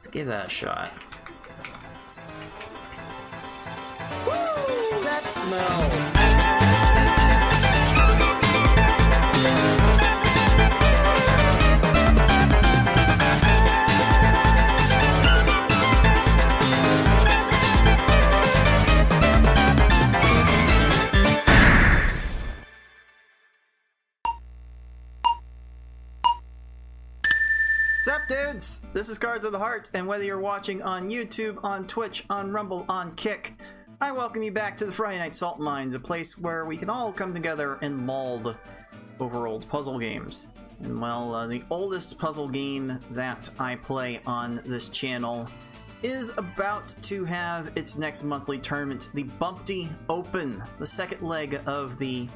Let's give that a shot. Woo! That smell! Sup dudes, this is Cards of the Heart, and whether you're watching on YouTube, on Twitch, on Rumble, on Kick, I welcome you back to the Friday Night Salt Mines, a place where we can all come together and mull over old puzzle games. And well, the oldest puzzle game that I play on this channel is about to have its next monthly tournament, the Bumpty Open, the second leg of the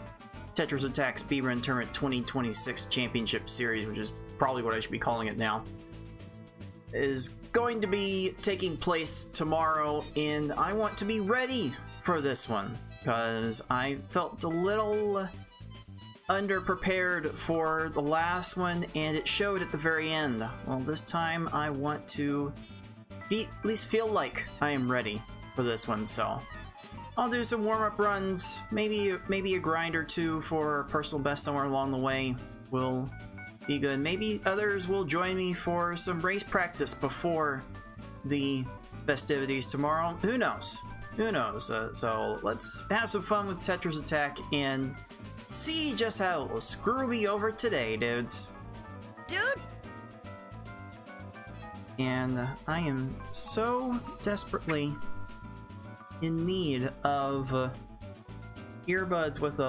Tetris Attack Speedrun Tournament 2026 Championship Series, which is probably what I should be calling it now, is going to be taking place tomorrow, and I want to be ready for this one because I felt a little underprepared for the last one, and it showed at the very end. Well, this time I want to at least feel like I am ready for this one, so I'll do some warm-up runs, maybe a grind or two for personal best somewhere along the way will be good. Maybe others will join me for some race practice before the festivities tomorrow. Who knows? Who knows? So let's have some fun with Tetris Attack and see just how it will screw me over today, dudes. Dude! And I am so desperately in need of earbuds with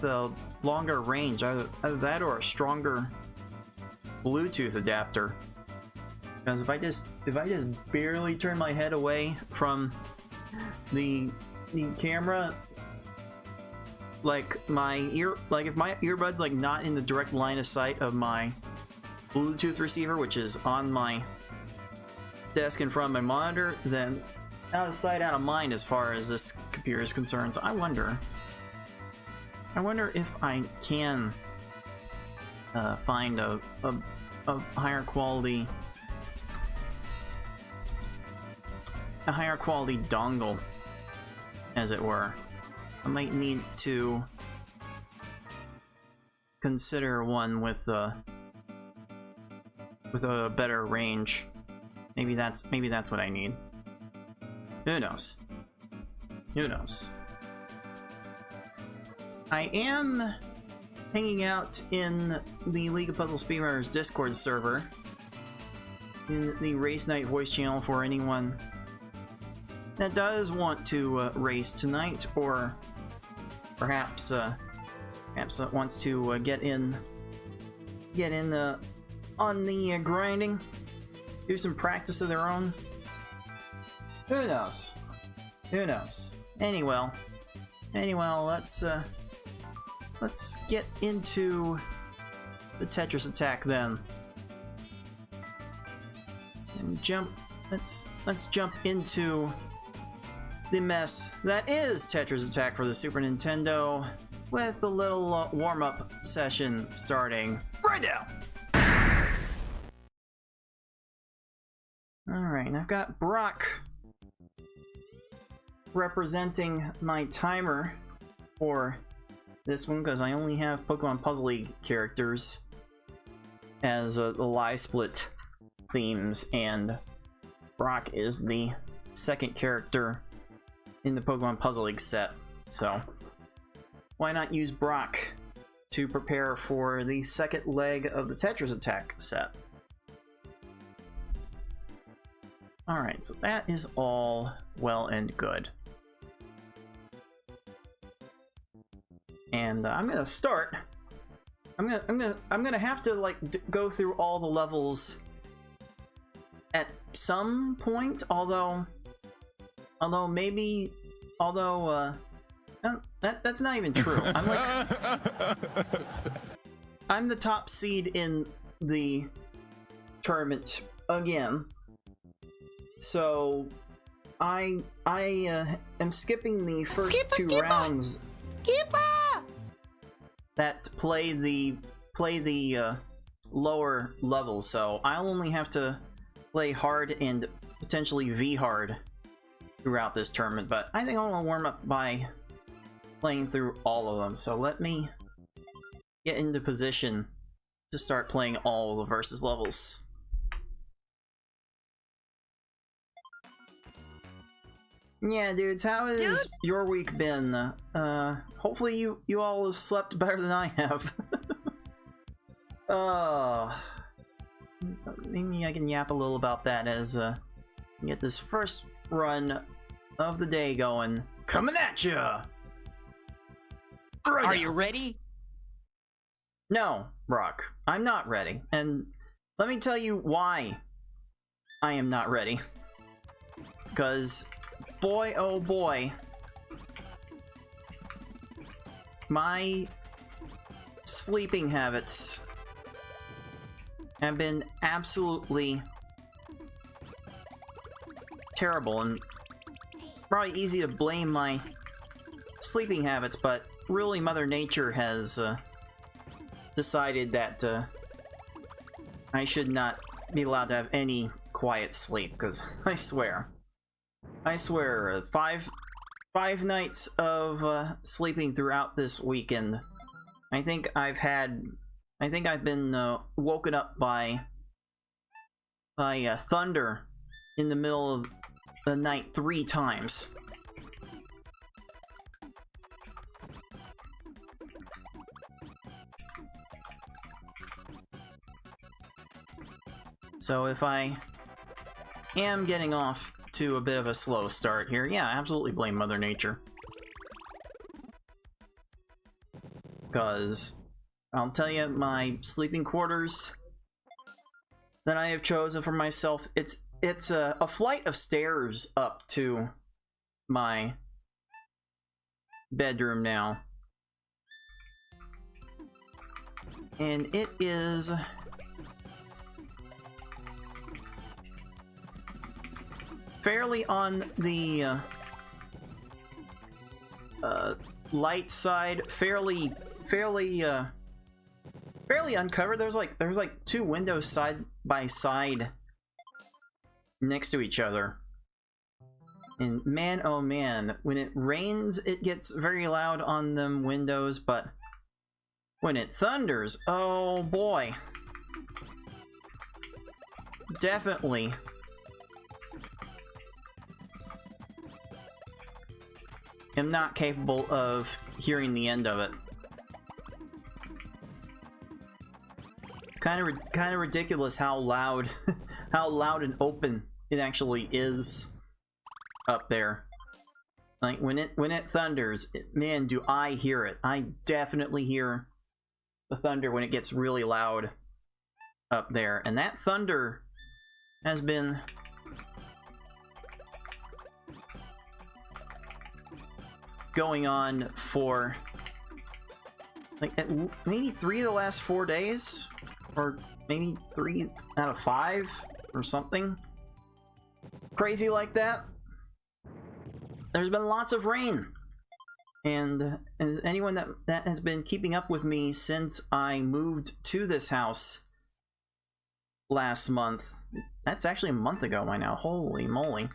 a longer range, either that or a stronger Bluetooth adapter. Because if I just barely turn my head away from the camera, like if my earbuds like not in the direct line of sight of my Bluetooth receiver, which is on my desk in front of my monitor, then out of sight, out of mind as far as this computer is concerned. So I wonder if I can find a higher quality dongle, as it were. I might need to consider one with a better range. Maybe that's what I need. Who knows? Who knows? I am hanging out in the League of Puzzle Speedrunners Discord server in the Race Night voice channel for anyone that does want to race tonight, or perhaps wants to get in on the grinding, do some practice of their own. Who knows? Who knows? Anyway, let's get into the Tetris Attack then. And let's jump into the mess that is Tetris Attack for the Super Nintendo, with a little warm-up session starting right now. Alright, and I've got Brock representing my timer for this one, because I only have Pokemon Puzzle League characters as the Lie Split themes, and Brock is the second character in the Pokemon Puzzle League set, so why not use Brock to prepare for the second leg of the Tetris Attack set. Alright, so that is all well and good. And I'm gonna start. I'm gonna have to like go through all the levels at some point. Although that's not even true. I'm the top seed in the tournament again. So I am skipping the first two rounds. That play the lower levels, so I'll only have to play hard and potentially V-hard throughout this tournament, but I think I want to warm up by playing through all of them. So let me get into position to start playing all the versus levels. Yeah, dudes, how has your week been? Hopefully you all have slept better than I have. Maybe I can yap a little about that as get this first run of the day going. Coming at ya! Right Are now. you ready? No, Brock, I'm not ready. And let me tell you why I am not ready. Because, boy oh boy, my sleeping habits have been absolutely terrible, and probably easy to blame my sleeping habits, but really Mother Nature has decided that I should not be allowed to have any quiet sleep, because I swear, five nights of sleeping throughout this weekend. I think I've been woken up by thunder in the middle of the night 3 times. So if I am getting off to a bit of a slow start here, yeah, absolutely blame Mother Nature. Because I'll tell you, my sleeping quarters that I have chosen for myself, it's a flight of stairs up to my bedroom now. And it is fairly on the light side, fairly uncovered. There's like 2 windows side by side next to each other. And man, oh man, when it rains, it gets very loud on them windows, but when it thunders, oh boy. Definitely. Am not capable of hearing the end of it. Kind of ridiculous how loud, how loud and open it actually is up there. Like when it thunders, man, do I hear it! I definitely hear the thunder when it gets really loud up there, and that thunder has been going on for like maybe 3 of the last 4 days, or maybe 3 out of 5 or something crazy like that. There's been lots of rain, and as anyone that has been keeping up with me since I moved to this house last month, that's actually a month ago by now, holy moly.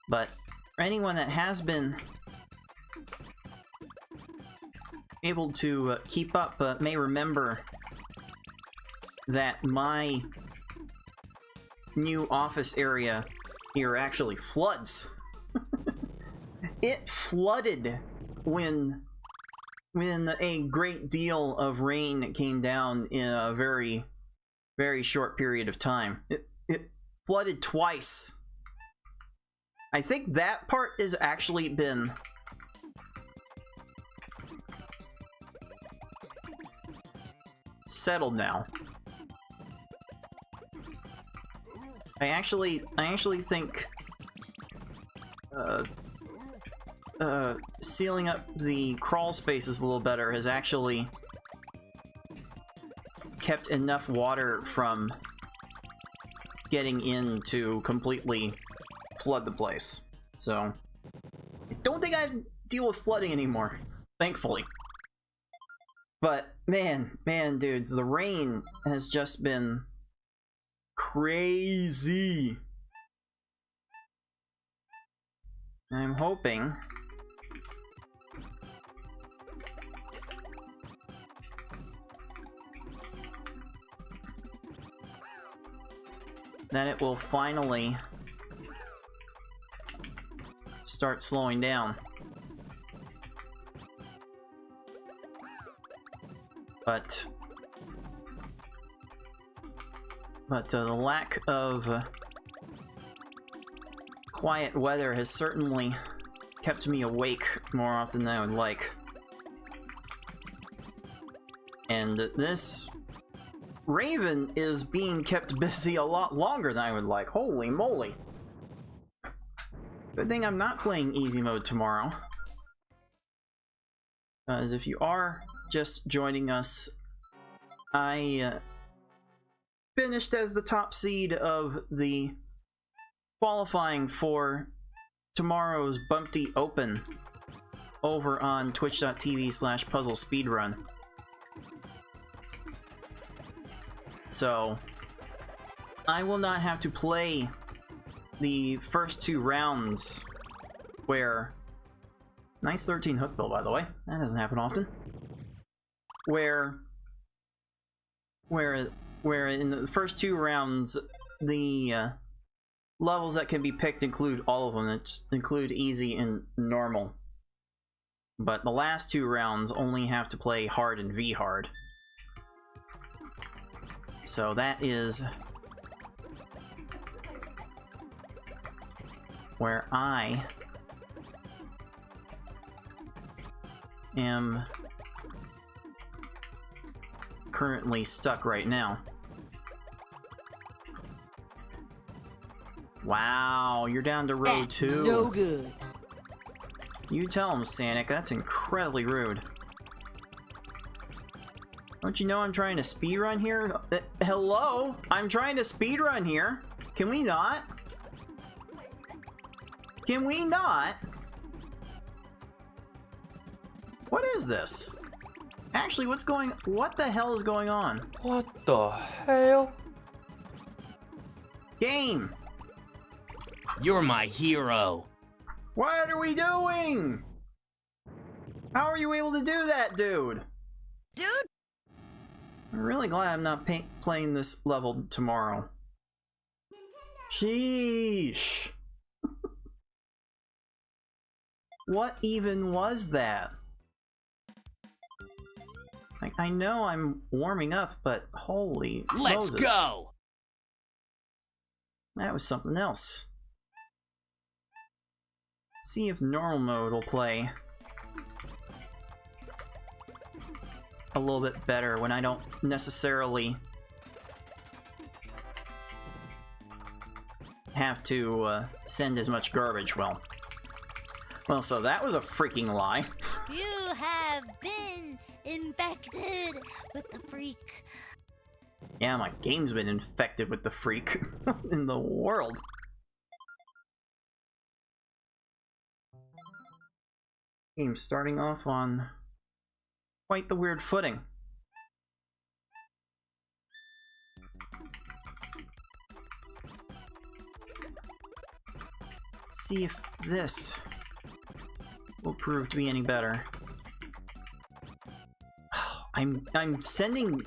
But for anyone that has been able to keep up may remember that my new office area here actually floods. It flooded when a great deal of rain came down in a very, very short period of time. It flooded twice. I think that part has actually been settled now. I actually think sealing up the crawl spaces a little better has actually kept enough water from getting in to completely flood the place. So I don't think I have to deal with flooding anymore. thankfully. But man, dudes, the rain has just been crazy. I'm hoping that it will finally start slowing down. But the lack of quiet weather has certainly kept me awake more often than I would like. And this Raven is being kept busy a lot longer than I would like. Holy moly. Good thing I'm not playing easy mode tomorrow. As if you are just joining us, I finished as the top seed of the qualifying for tomorrow's Bumpty Open over on twitch.tv/puzzlespeedrun. So I will not have to play the first two rounds where... Nice 13 hook bill, by the way. That doesn't happen often. Where in the first two rounds, the levels that can be picked include all of them. That include easy and normal. But the last two rounds only have to play hard and V-hard. So that is where I am currently stuck right now. Wow, you're down to row 2. No good. You tell him, Sanic. That's incredibly rude. Don't you know I'm trying to speedrun here? Hello? I'm trying to speedrun here. Can we not? Can we not? What is this? Actually, what the hell is going on? What the hell? Game! You're my hero. What are we doing? How are you able to do that, dude? Dude? I'm really glad I'm not playing this level tomorrow. Sheesh. What even was that? Like, I know I'm warming up, but holy Let's Moses. go. That was something else. See if normal mode will play a little bit better when I don't necessarily have to send as much garbage. Well, so that was a freaking lie. You have been infected with the freak. Yeah, my game's been infected with the freak in the world. Game starting off on quite the weird footing. See if this will prove to be any better. I'm sending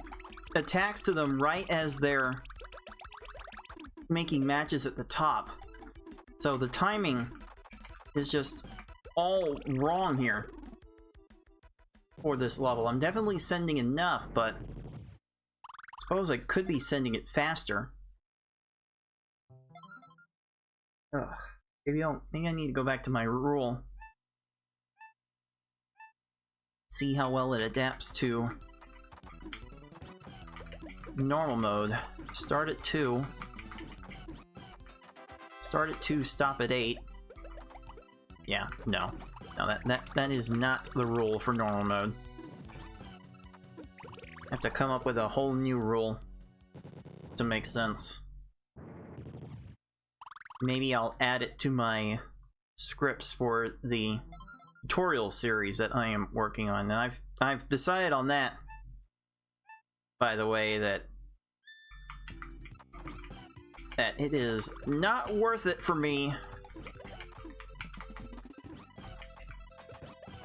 attacks to them right as they're making matches at the top. So the timing is just all wrong here for this level. I'm definitely sending enough, but I suppose I could be sending it faster. Ugh. Maybe I need to go back to my rule. See how well it adapts to normal mode. Start at 2. Start at 2, stop at 8. Yeah, no, that is not the rule for normal mode. I have to come up with a whole new rule to make sense. Maybe I'll add it to my scripts for the tutorial series that I am working on, and I've decided on that, by the way, that it is not worth it for me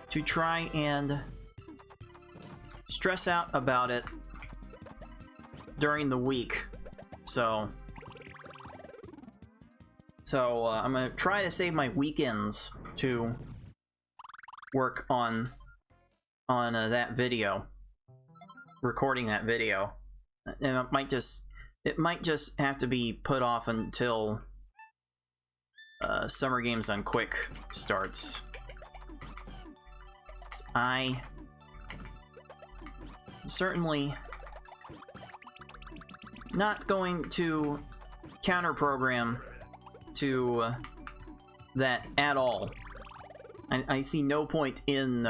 to try and stress out about it during the week. So I'm gonna try to save my weekends to work on that video, recording that video, and it might just have to be put off until Summer Games on Quick starts. I certainly not going to counter program to that at all. I see no point in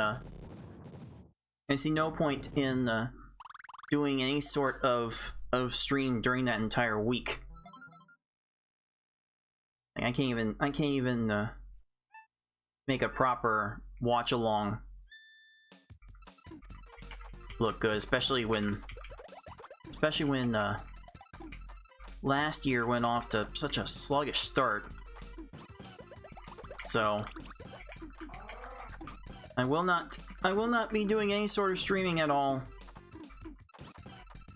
doing any sort of stream during that entire week. Like, I can't even make a proper watch along look good, especially when last year went off to such a sluggish start. So I will not be doing any sort of streaming at all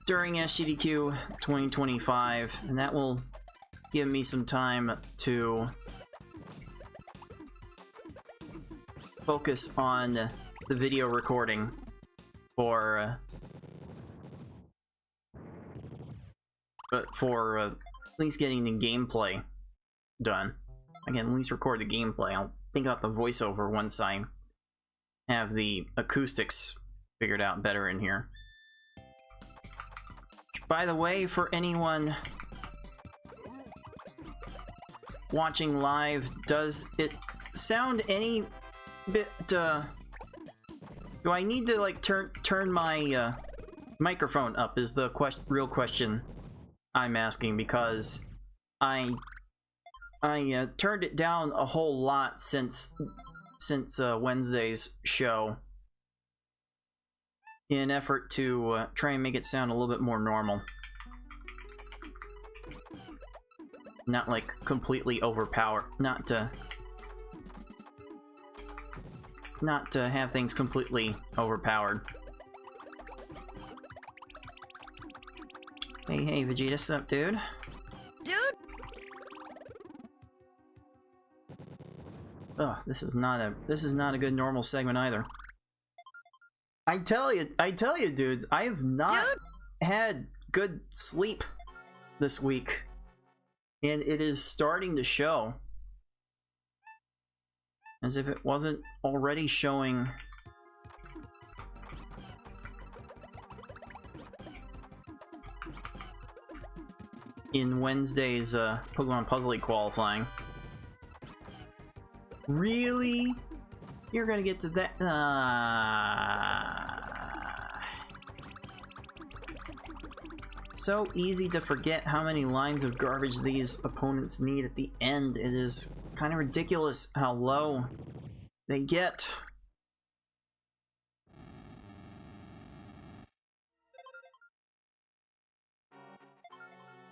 during SGDQ 2025, and that will give me some time to focus on the video recording for at least getting the gameplay done. I can at least record the gameplay. I'll think about the voiceover once I have the acoustics figured out better in here. By the way, for anyone watching live, does it sound any bit do I need to like turn my microphone up is the real question I'm asking, because I turned it down a whole lot since Wednesday's show in an effort to try and make it sound a little bit more normal. Not like completely overpowered, not to have things completely overpowered. Hey Vegeta, what's up, dude? Dude! Ugh, this is not a good normal segment either. I tell you, dudes, I have not had good sleep this week, and it is starting to show. As if it wasn't already showing. In Wednesday's Pokemon Puzzle League qualifying. Really? You're gonna get to that? So easy to forget how many lines of garbage these opponents need at the end. It is kind of ridiculous how low they get.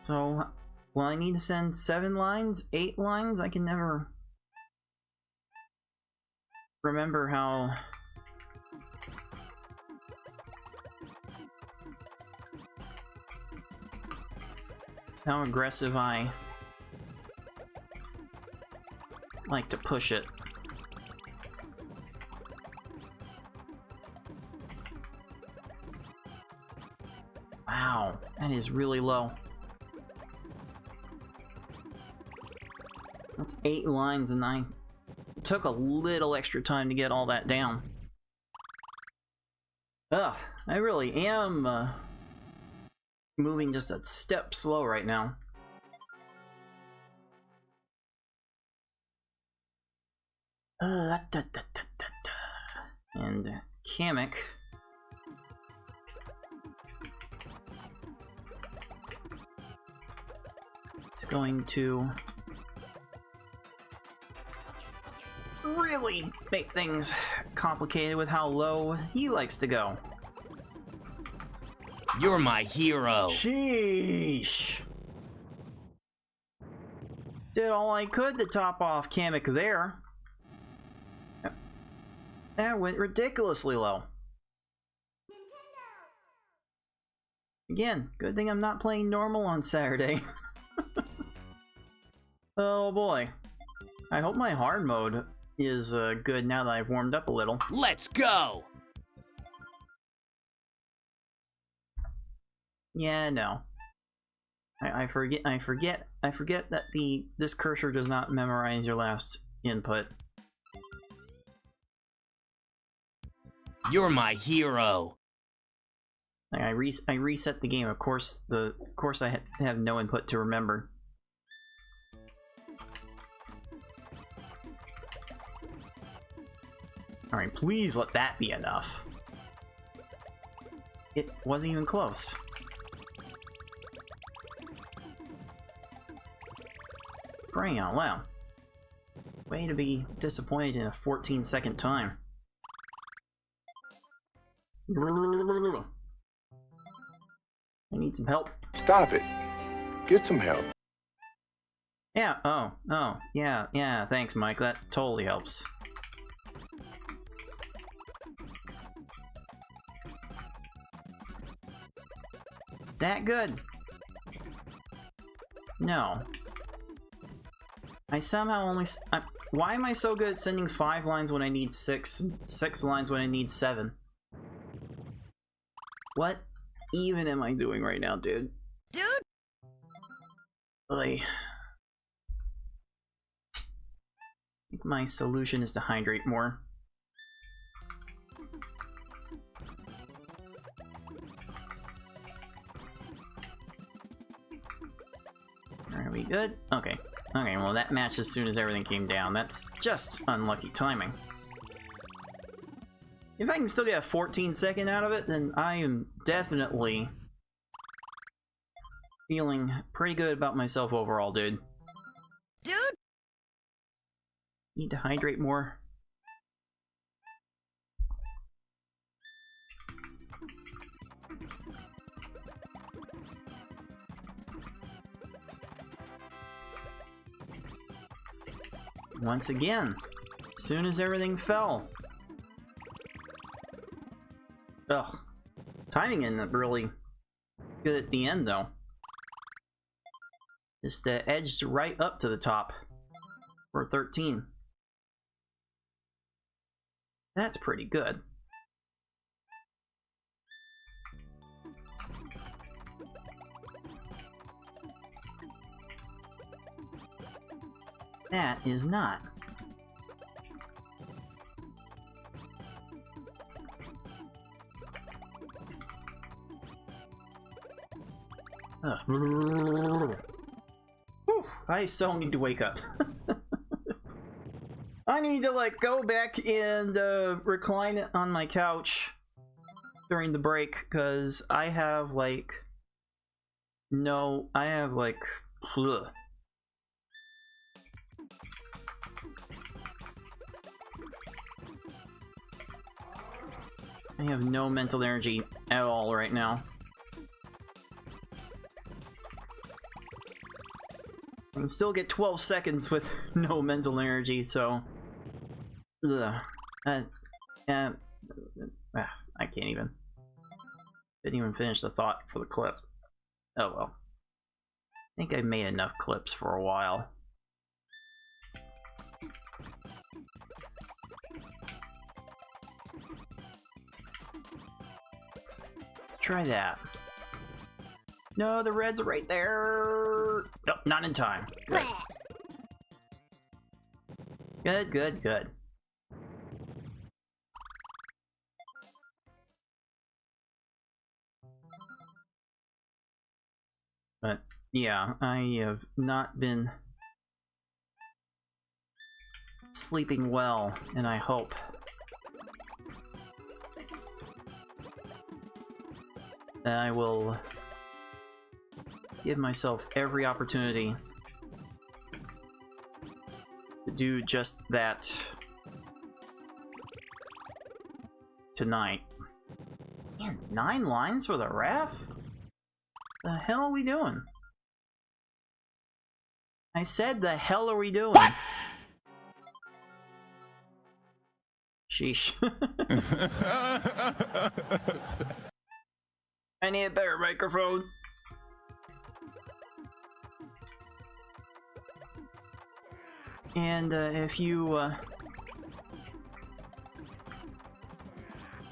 So, will I need to send 7 lines? 8 lines? I can never remember how aggressive I like to push it. Wow, that is really low. That's 8 lines, and I took a little extra time to get all that down. Ugh, I really am moving just a step slow right now. And Kamek is going to really make things complicated with how low he likes to go. You're my hero. Sheesh. Did all I could to top off Kamek there. That went ridiculously low. Again, good thing I'm not playing normal on Saturday. Oh boy. I hope my hard mode is good now that I've warmed up a little. Let's go. Yeah, no. I forget that this cursor does not memorize your last input. You're my hero. I reset the game. Of course, I have no input to remember. All right, please let that be enough. It wasn't even close. Praying out loud. Way to be disappointed in a 14-second time. I need some help. Stop it. Get some help. Yeah, oh, yeah, thanks, Mike. That totally helps. Is that good? No. I somehow only... why am I so good at sending 5 lines when I need 6, 6 lines when I need 7? What even am I doing right now, dude? Dude! I think my solution is to hydrate more. Are we good? Okay. Okay, well that matched as soon as everything came down. That's just unlucky timing. If I can still get a 14-second out of it, then I am definitely feeling pretty good about myself overall, dude. Dude! Need to hydrate more. Once again, as soon as everything fell. Ugh. Timing isn't really good at the end, though. Just edged right up to the top for 13. That's pretty good. That is not. Ugh. Whew, I so need to wake up. I need to like go back and recline on my couch during the break because I have like ugh. I have no mental energy at all right now. I can still get 12 seconds with no mental energy, so... Ugh. I can't even. Didn't even finish the thought for the clip. Oh well. I think I've made enough clips for a while. Try that. No, the reds are right there. Nope, not in time. Good. Good, good, good. But yeah, I have not been sleeping well, and I hope that I will give myself every opportunity to do just that tonight. Man, 9 lines for the ref? The hell are we doing? I said, the hell are we doing? Sheesh. I need a better microphone. And if you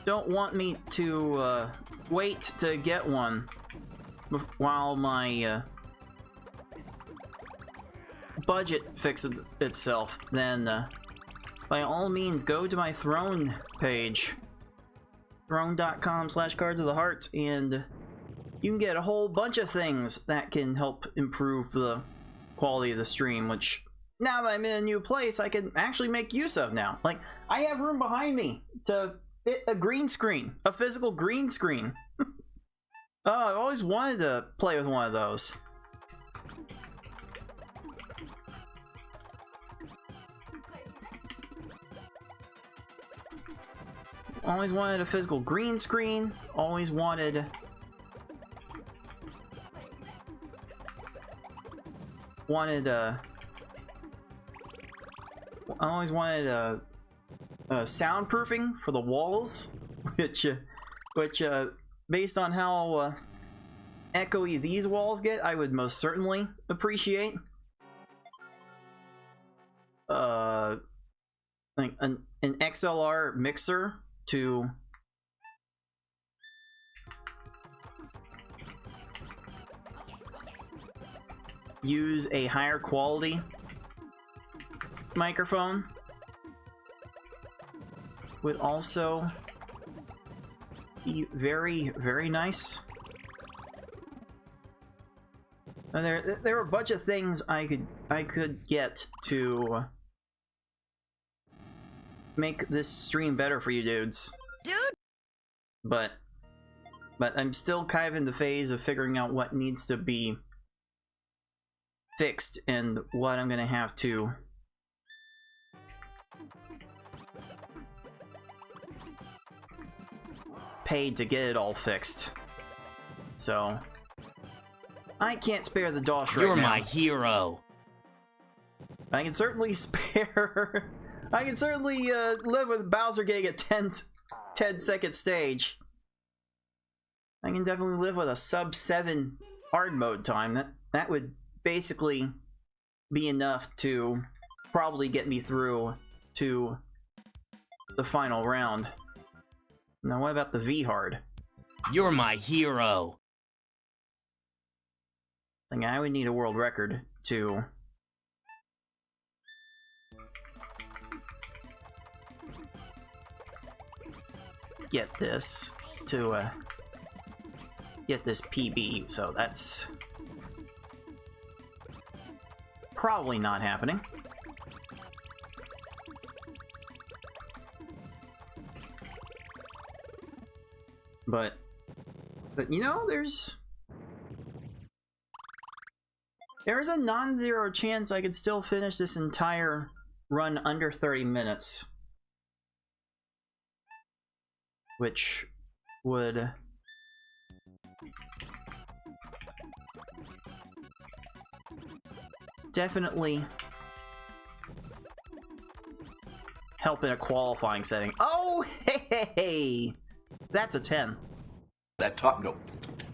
don't want me to wait to get one while my budget fixes itself, then by all means go to my Throne page, throne.com/cards of the heart, and you can get a whole bunch of things that can help improve the quality of the stream, which now that I'm in a new place I can actually make use of now. Like, I have room behind me to fit a green screen, a physical green screen. Oh, I've always wanted to play with one of those. Always wanted a physical green screen. Always wanted I always wanted a soundproofing for the walls, which based on how echoey these walls get, I would most certainly appreciate. Like an XLR mixer to use a higher quality microphone would also be very, very nice. And there are a bunch of things I could get to make this stream better for you dudes. Dude! But I'm still kind of in the phase of figuring out what needs to be fixed and what I'm gonna have to pay to get it all fixed. So I can't spare the dosh right now. You're my hero. I can certainly spare I can certainly live with Bowser getting a 10-second stage. I can definitely live with a sub-7 hard mode time. That would basically be enough to probably get me through to the final round. Now what about the V hard? You're my hero. I think I would need a world record to get this PB, so that's probably not happening. But you know, there's a non-zero chance I could still finish this entire run under 30 minutes. Which would definitely help in a qualifying setting. Oh, hey! That's a 10. That top note,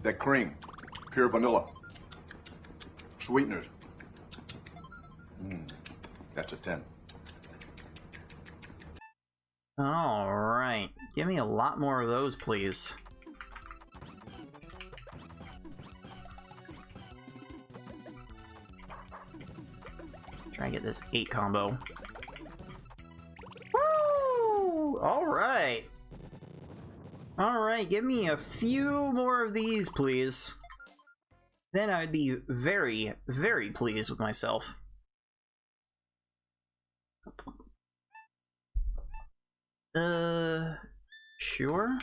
that cream, pure vanilla, sweeteners. That's a 10. Alright, give me a lot more of those, please. Try and get this 8 combo. Woo! Alright! Alright, give me a few more of these, please. Then I would be very, very pleased with myself. Sure.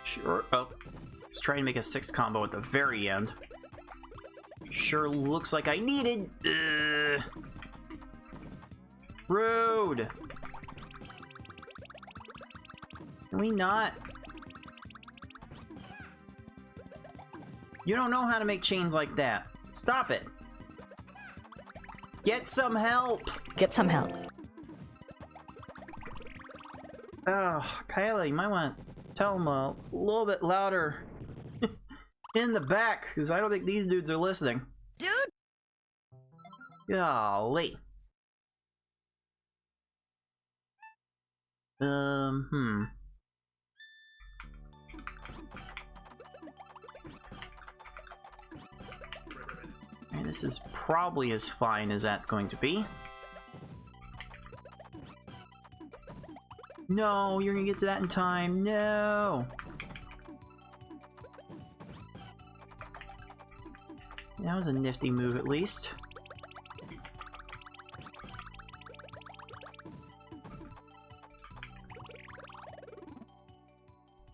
Sure. Oh, let's try and make a 6 combo at the very end. Sure looks like I needed. Rude. Can we not? You don't know how to make chains like that. Stop it. Get some help. Get some help. Oh, Kylie, you might want to tell him a little bit louder in the back, because I don't think these dudes are listening. Dude! Golly. And this is probably as fine as that's going to be. No, you're gonna get to that in time. No. That was a nifty move, at least.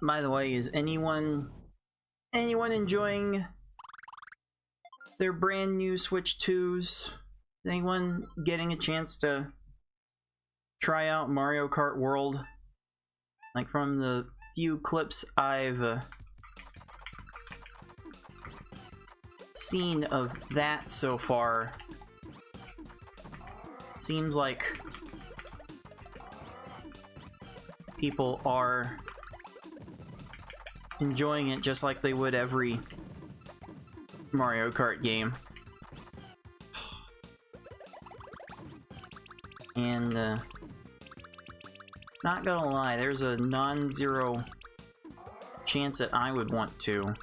By the way, is anyone enjoying their brand new Switch 2s? Anyone getting a chance to try out Mario Kart World? Like, from the few clips I've seen of that so far, seems like people are enjoying it just like they would every Mario Kart game. And not gonna lie, there's a non-zero chance that I would want to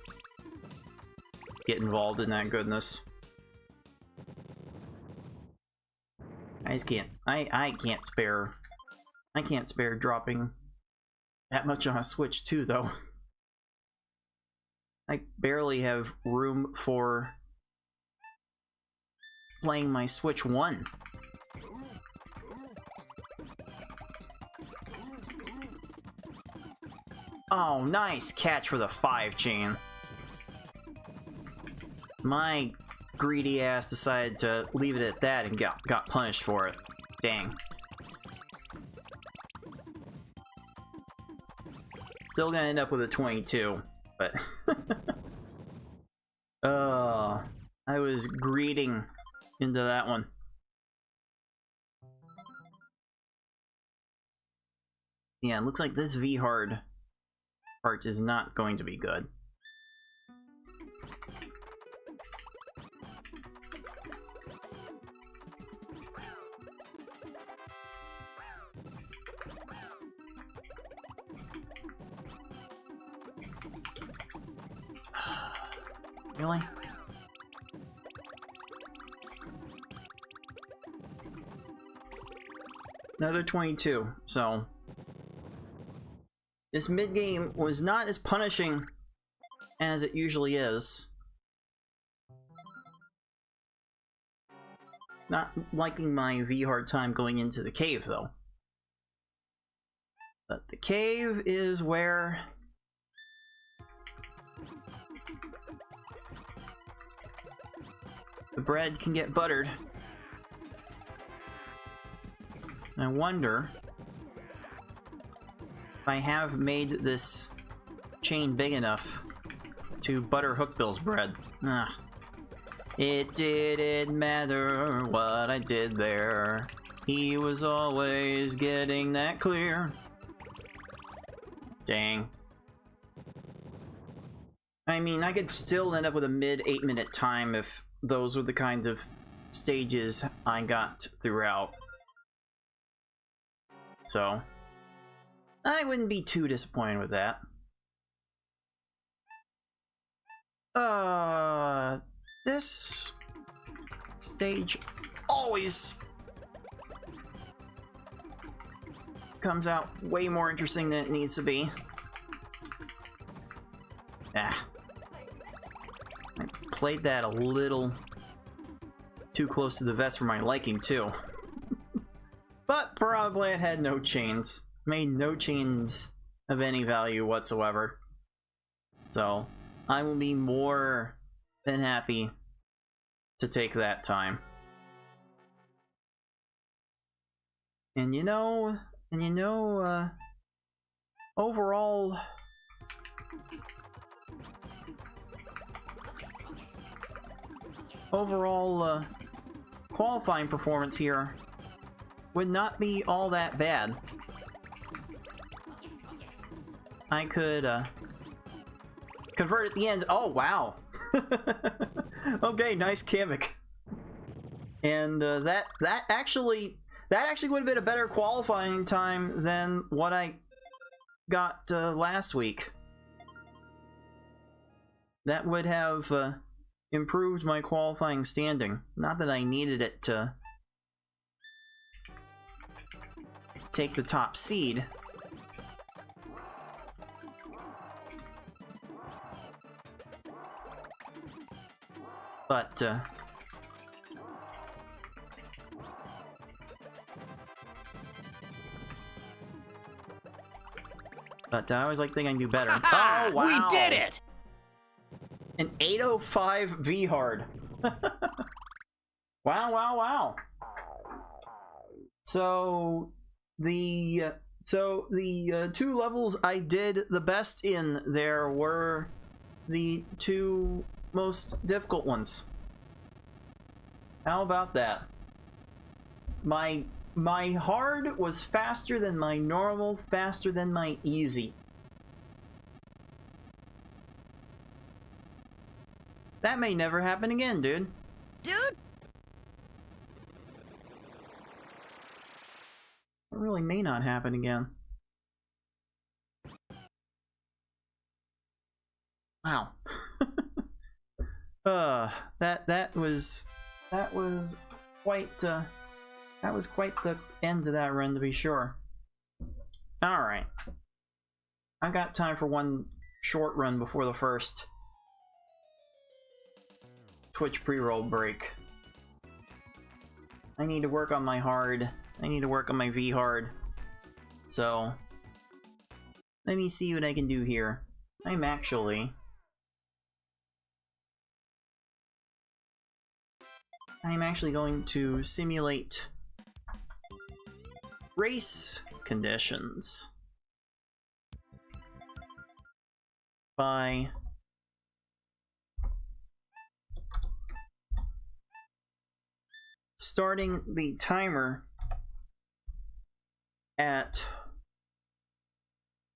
get involved in that goodness. I just can't. I can't spare. I can't spare dropping that much on a Switch 2, though. I barely have room for playing my Switch 1. Oh, nice catch for the 5 chain. My greedy ass decided to leave it at that and got punished for it. Dang. Still gonna end up with a 22, but I was greeting into that one. Yeah, it looks like this V-hard part is not going to be good. Really? Another 22, so this mid-game was not as punishing as it usually is. Not liking my V-hard time going into the cave, though. But the cave is where the bread can get buttered. I wonder if I have made this chain big enough to butter Hookbill's bread. Ah. It didn't matter what I did there. He was always getting that clear. Dang. I mean, I could still end up with a mid 8-minute time if those were the kinds of stages I got throughout. So, I wouldn't be too disappointed with that. This stage always comes out way more interesting than it needs to be. Ah. I played that a little too close to the vest for my liking, too. But probably it had no chains. Made no chains of any value whatsoever. So, I will be more than happy to take that time. And you know, overall, qualifying performance here would not be all that bad. I could convert at the end. Oh wow! Okay, nice gimmick. And that actually would have been a better qualifying time than what I got last week. That would have improved my qualifying standing. Not that I needed it to take the top seed. But I always like thinking I can do better. Oh, wow! We did it! An 805 V hard. Wow, wow, wow. So the two levels I did the best in there were the two most difficult ones. How about that? My hard was faster than my normal, faster than my easy. That may never happen again, dude. Dude? It really may not happen again. Wow. That was quite the end to that run, to be sure. All right, I've got time for one short run before the first Twitch pre-roll break. I need to work on my hard. I need to work on my V hard. So let me see what I can do here. I'm actually going to simulate race conditions by starting the timer at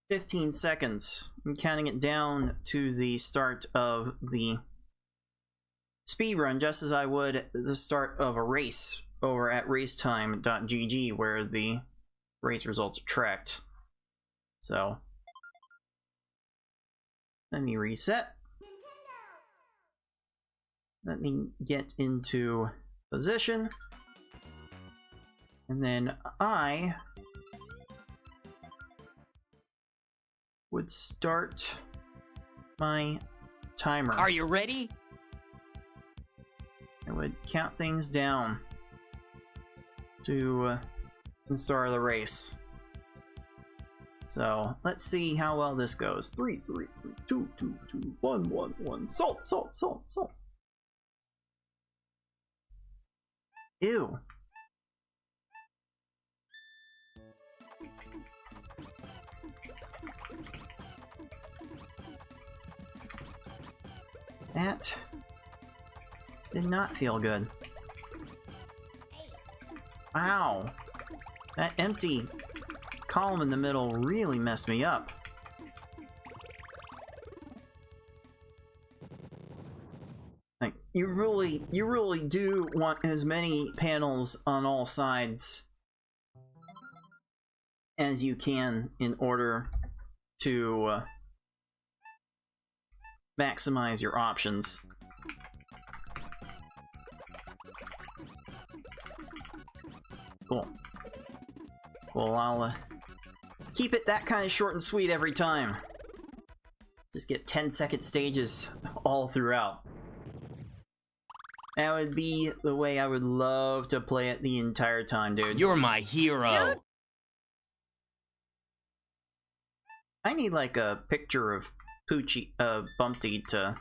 15 seconds and counting it down to the start of the speedrun, just as I would the start of a race over at racetime.gg, where the race results are tracked. So let me reset. Let me get into position, and then I would start my timer. Are you ready? I would count things down to the start of the race. So let's see how well this goes. 3, 3, 3, 2, 2, 2, 1, 1, 1. Salt, salt, salt, salt. Ew. That did not feel good. Wow. That empty column in the middle really messed me up. Like, you really do want as many panels on all sides as you can in order to maximize your options. Cool. Well, I'll keep it that kind of short and sweet every time. Just get 10-second stages all throughout. That would be the way I would love to play it the entire time, dude. You're my hero. Dude. I need like a picture of Bumpty to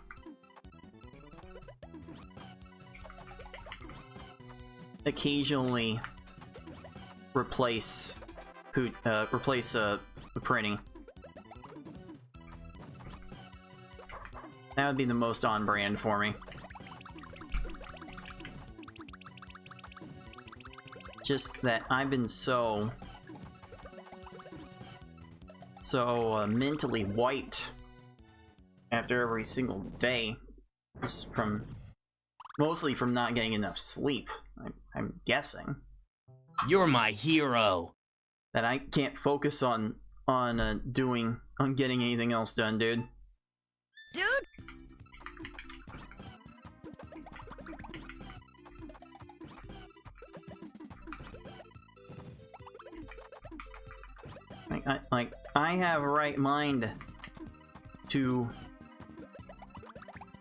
occasionally replace the printing. That would be the most on brand for me. Just that I've been so mentally wiped after every single day, just mostly from not getting enough sleep. I'm guessing. You're my hero. That I can't focus on getting anything else done, dude. Dude! I have a right mind to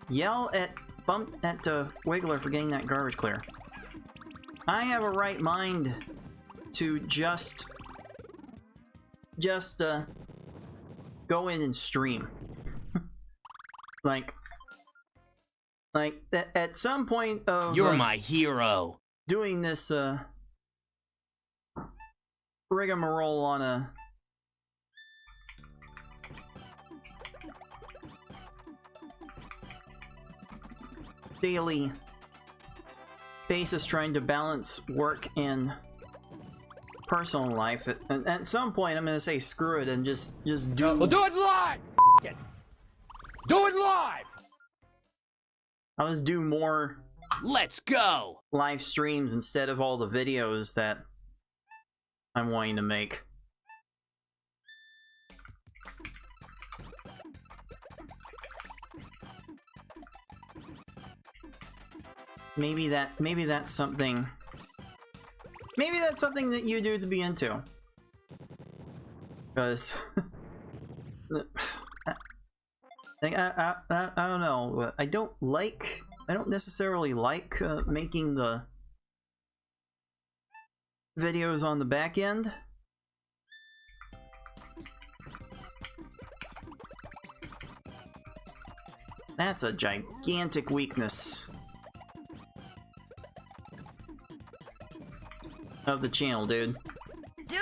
yell at Wiggler for getting that garbage clear. I have a right mind to just go in and stream. like at some point of You're my hero. doing this rigmarole on a daily basis, trying to balance work and personal life. And at some point, I'm gonna say screw it and just do. We'll do it live! F*** it. Do it live! I'll just do more Let's go. live streams instead of all the videos that I'm wanting to make. Maybe that's something. Maybe that's something that you dudes be into. Because I don't know. I don't necessarily like making the videos on the back end. That's a gigantic weakness of the channel, dude. Dude!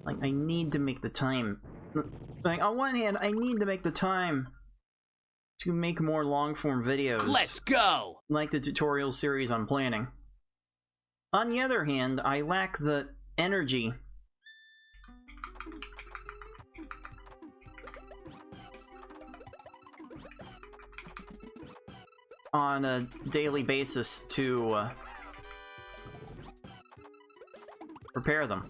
Like, I need to make the time. Like, on one hand, I need to make the time to make more long-form videos. Let's go. Like the tutorial series I'm planning. On the other hand, I lack the energy on a daily basis to prepare them.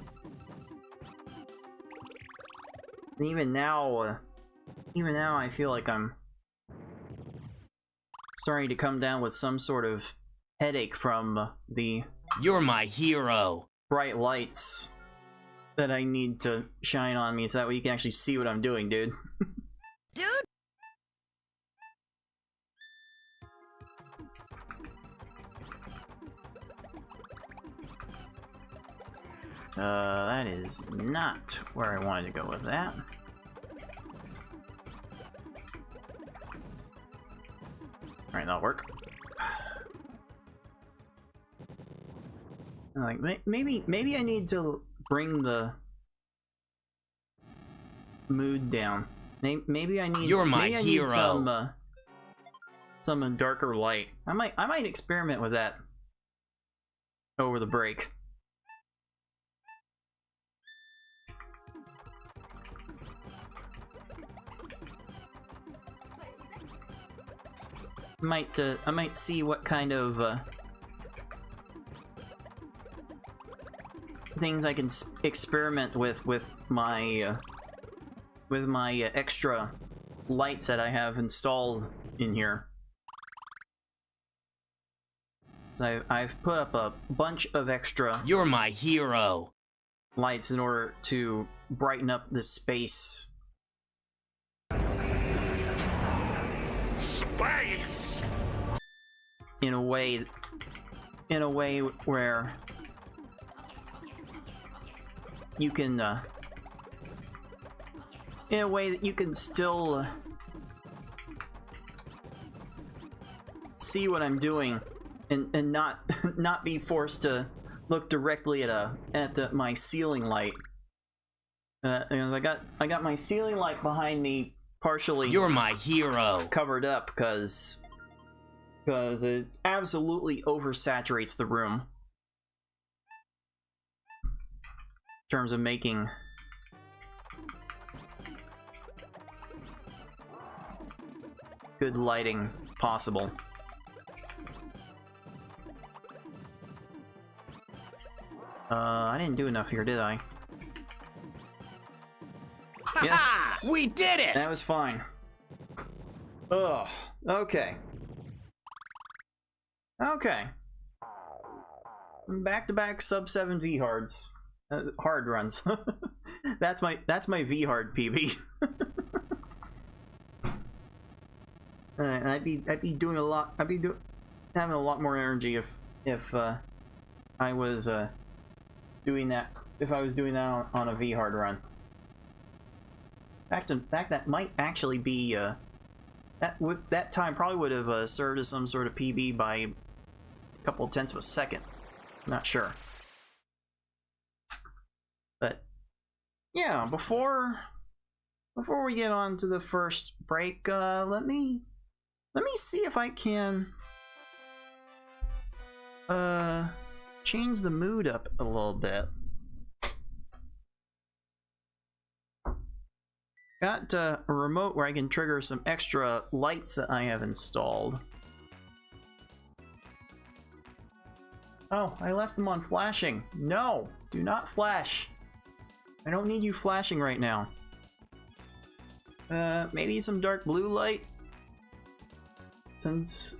Even now I feel like I'm starting to come down with some sort of headache from the You're my hero. bright lights that I need to shine on me so that way you can actually see what I'm doing, dude. Dude! That is not where I wanted to go with that. Alright, that'll work. Like, maybe I need to bring the mood down. Maybe I need You're my maybe I hero. need some darker light. I might experiment with that over the break. I might see what kind of things I can experiment with my extra lights that I have installed in here. So I've put up a bunch of extra You're my hero. lights in order to brighten up this space. Space! In a way where you can in a way that you can still see what I'm doing and not not be forced to look directly at my ceiling light. Because I got my ceiling light behind me partially. You're my hero. Covered up because it absolutely oversaturates the room in terms of making good lighting possible. I didn't do enough here, did I? Yes! We did it! That was fine. Ugh. Okay. Okay. Back-to-back sub-7 V-hards. Hard runs. That's my V-hard PB. Alright, I'd be doing a lot. Having a lot more energy if I was doing that. If I was doing that on a V-hard run. In fact, that might actually be that time probably would have served as some sort of PB by a couple of tenths of a second. I'm not sure, but yeah. Before we get on to the first break, let me see if I can change the mood up a little bit. Got a remote where I can trigger some extra lights that I have installed. Oh, I left them on flashing. No, do not flash. I don't need you flashing right now. Maybe some dark blue light? Since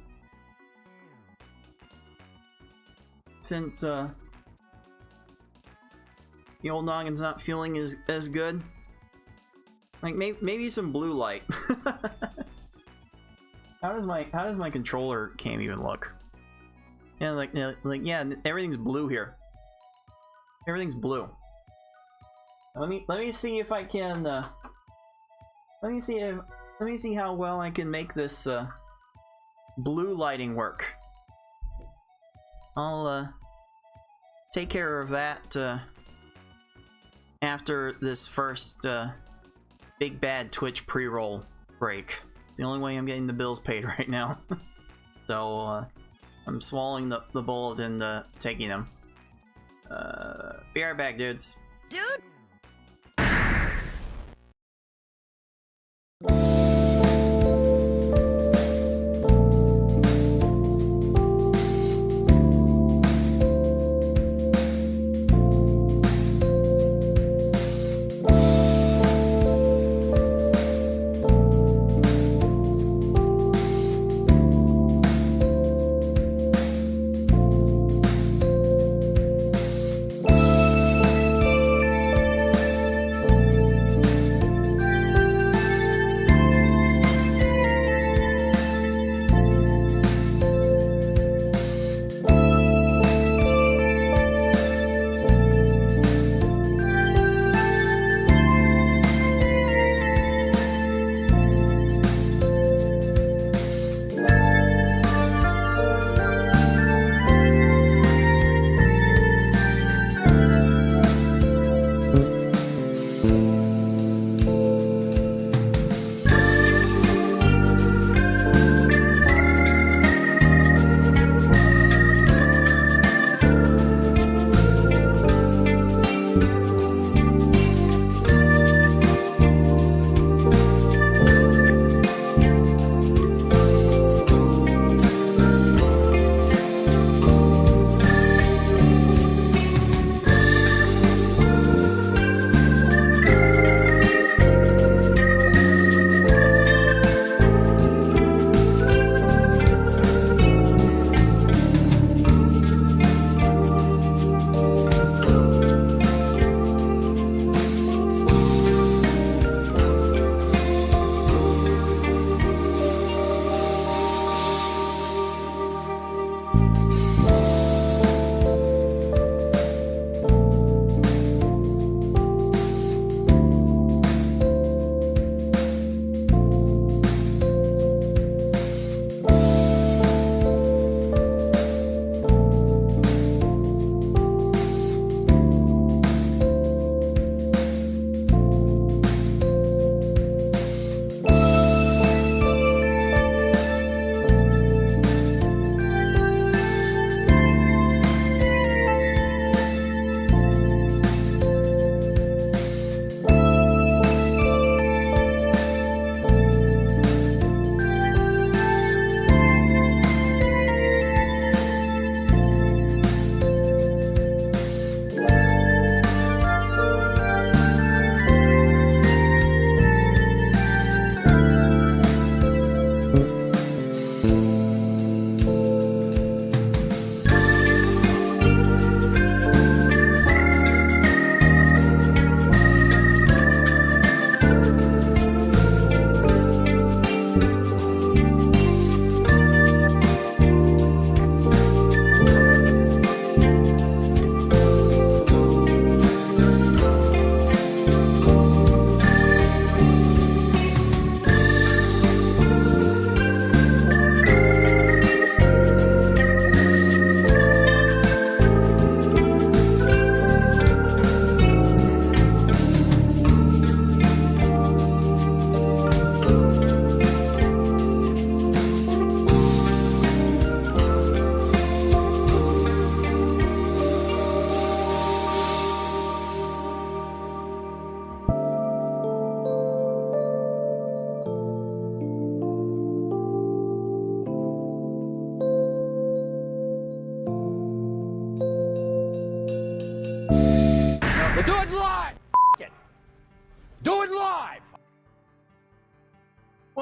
the old noggin's not feeling as good. Like maybe some blue light. How does my controller cam even look? Yeah, like yeah, everything's blue here. Everything's blue. Let me see if I can. Let me see how well I can make this blue lighting work. I'll take care of that after this first big bad Twitch pre-roll break. It's the only way I'm getting the bills paid right now. So I'm swallowing the bullet and taking them. Be right back, dudes. Dude.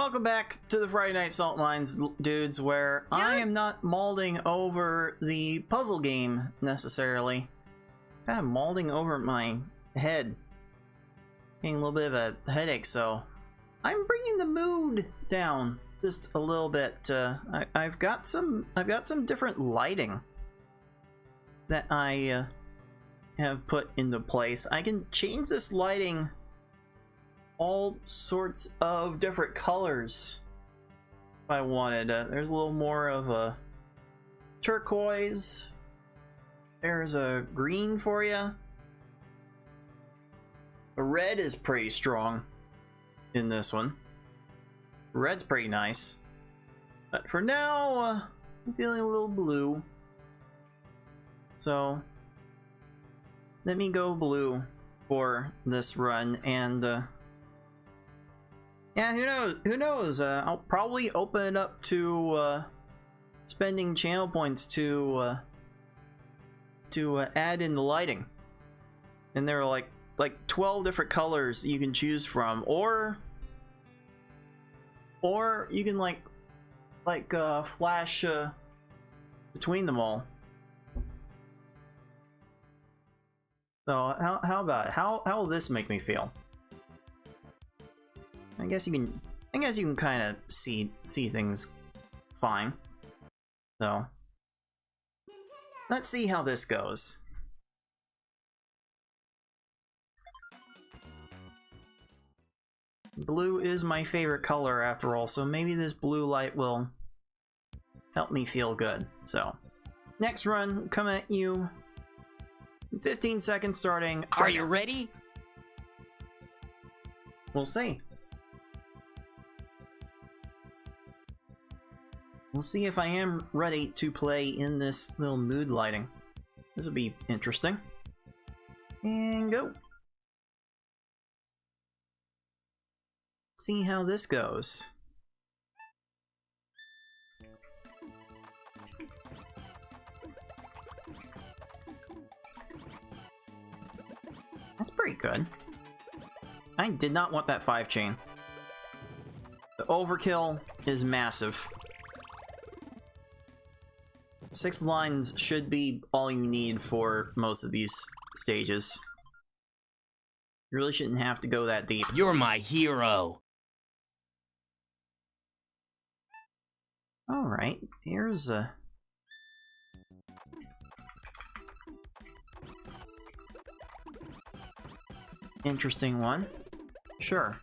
Welcome back to the Friday Night Salt Mines, dudes, where I am not mauling over the puzzle game necessarily. I'm mauling over my head. Getting a little bit of a headache, so I'm bringing the mood down just a little bit. I've got some different lighting that I have put into place. I can change this lighting all sorts of different colors if I wanted. There's a little more of a turquoise. There's a green for you. The red is pretty strong in this one. Red's pretty nice. But for now, I'm feeling a little blue. So, let me go blue for this run, and yeah, who knows? I'll probably open it up to spending channel points to add in the lighting. And there are like 12 different colors you can choose from, or you can like flash between them all. So how about it? How will this make me feel? I guess you can kind of see things fine. So let's see how this goes. Blue is my favorite color after all, so maybe this blue light will help me feel good. So next run, come at you. 15 seconds starting. Are you ready? We'll see. We'll see if I am ready to play in this little mood lighting. This will be interesting. And go. See how this goes. That's pretty good. I did not want that 5 chain. The overkill is massive. 6 lines should be all you need for most of these stages. You really shouldn't have to go that deep. You're my hero. Alright, here's a... interesting one. Sure.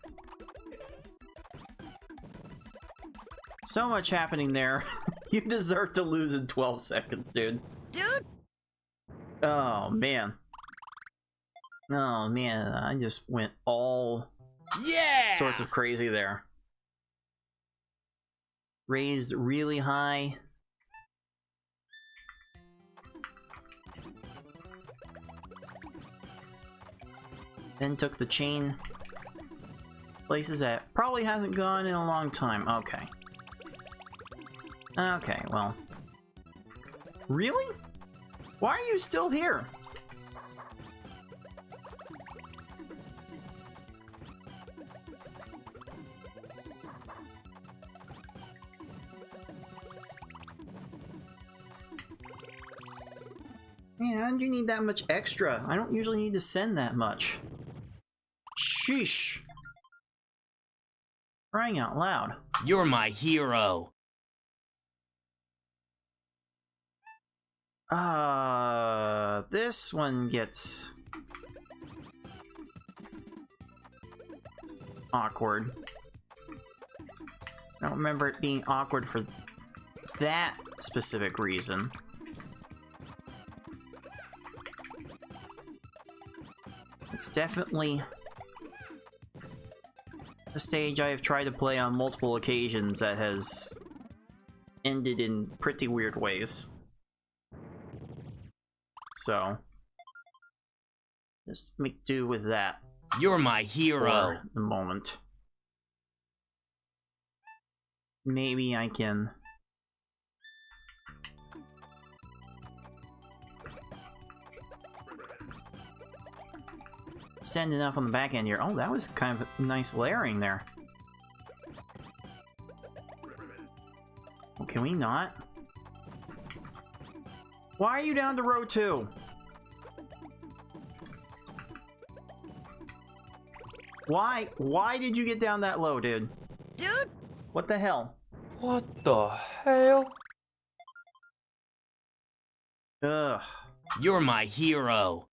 So much happening there. You deserve to lose in 12 seconds, dude. Dude! Oh, man. Oh, man, I just went all sorts of crazy there. Raised really high. Then took the chain places that probably hasn't gone in a long time. Okay. Okay, well. Really? Why are you still here? Man, how did you need that much extra? I don't usually need to send that much. Sheesh. Crying out loud. You're my hero. This one gets awkward. I don't remember it being awkward for that specific reason. It's definitely a stage I have tried to play on multiple occasions that has ended in pretty weird ways. So, just make do with that. You're my hero. For the moment. Maybe I can send enough on the back end here. Oh, that was kind of nice layering there. Can we not? Why are you down to row 2? Why? Why did you get down that low, dude? Dude, What the hell? What the hell? Ugh. You're my hero.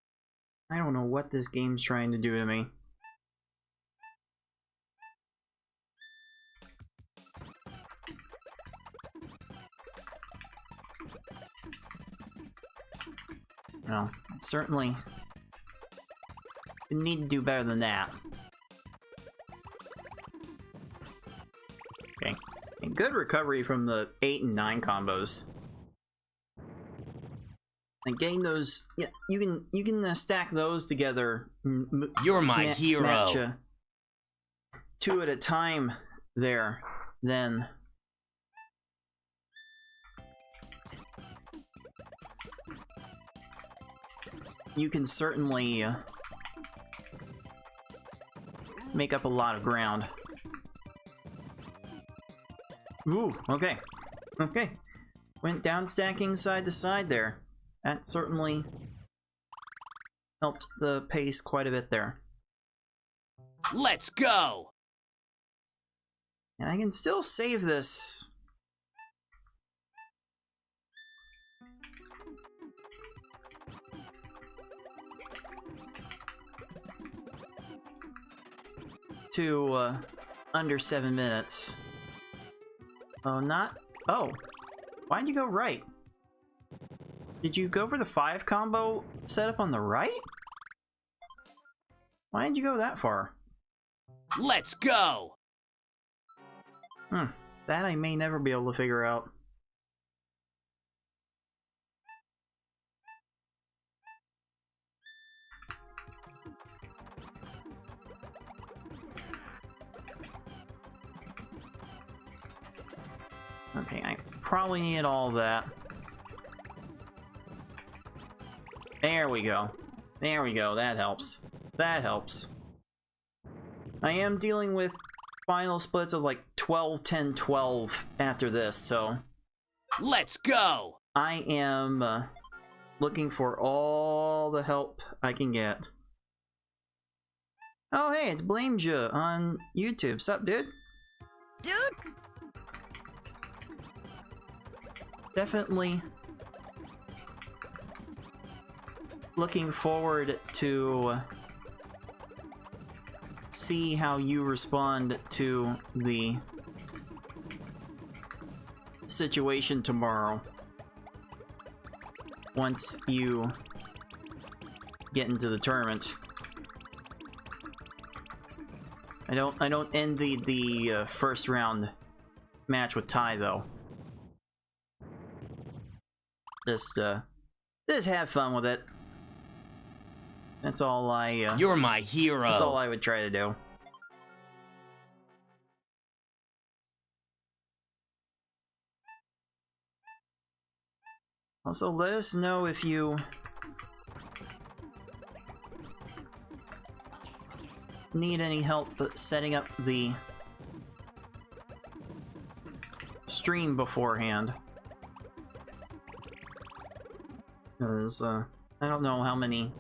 I don't know what this game's trying to do to me. No, certainly need to do better than that. Okay, and good recovery from the 8 and 9 combos. And getting those, yeah, you can stack those together. You're my hero. Match, 2 at a time there. Then you can certainly make up a lot of ground. Ooh, okay. Okay. Went down stacking side to side there. That certainly helped the pace quite a bit there. Let's go. And I can still save this. To under 7 minutes. Oh, not. Oh, why'd you go right? Did you go for the 5 combo setup on the right? Why did you go that far? Let's go. That I may never be able to figure out. Okay, I probably need all that. There we go. There we go. That helps. That helps. I am dealing with final splits of like 12, 10, 12 after this, so Let's go. I am looking for all the help I can get. Oh hey, it's Blameja on YouTube. Sup, dude? dude, Definitely looking forward to see how you respond to the situation tomorrow once you get into the tournament. I don't end the first round match with tie though. Just have fun with it. That's all I You're my hero. that's all I would try to do. Also, let us know if you need any help setting up the stream beforehand. Because I don't know how many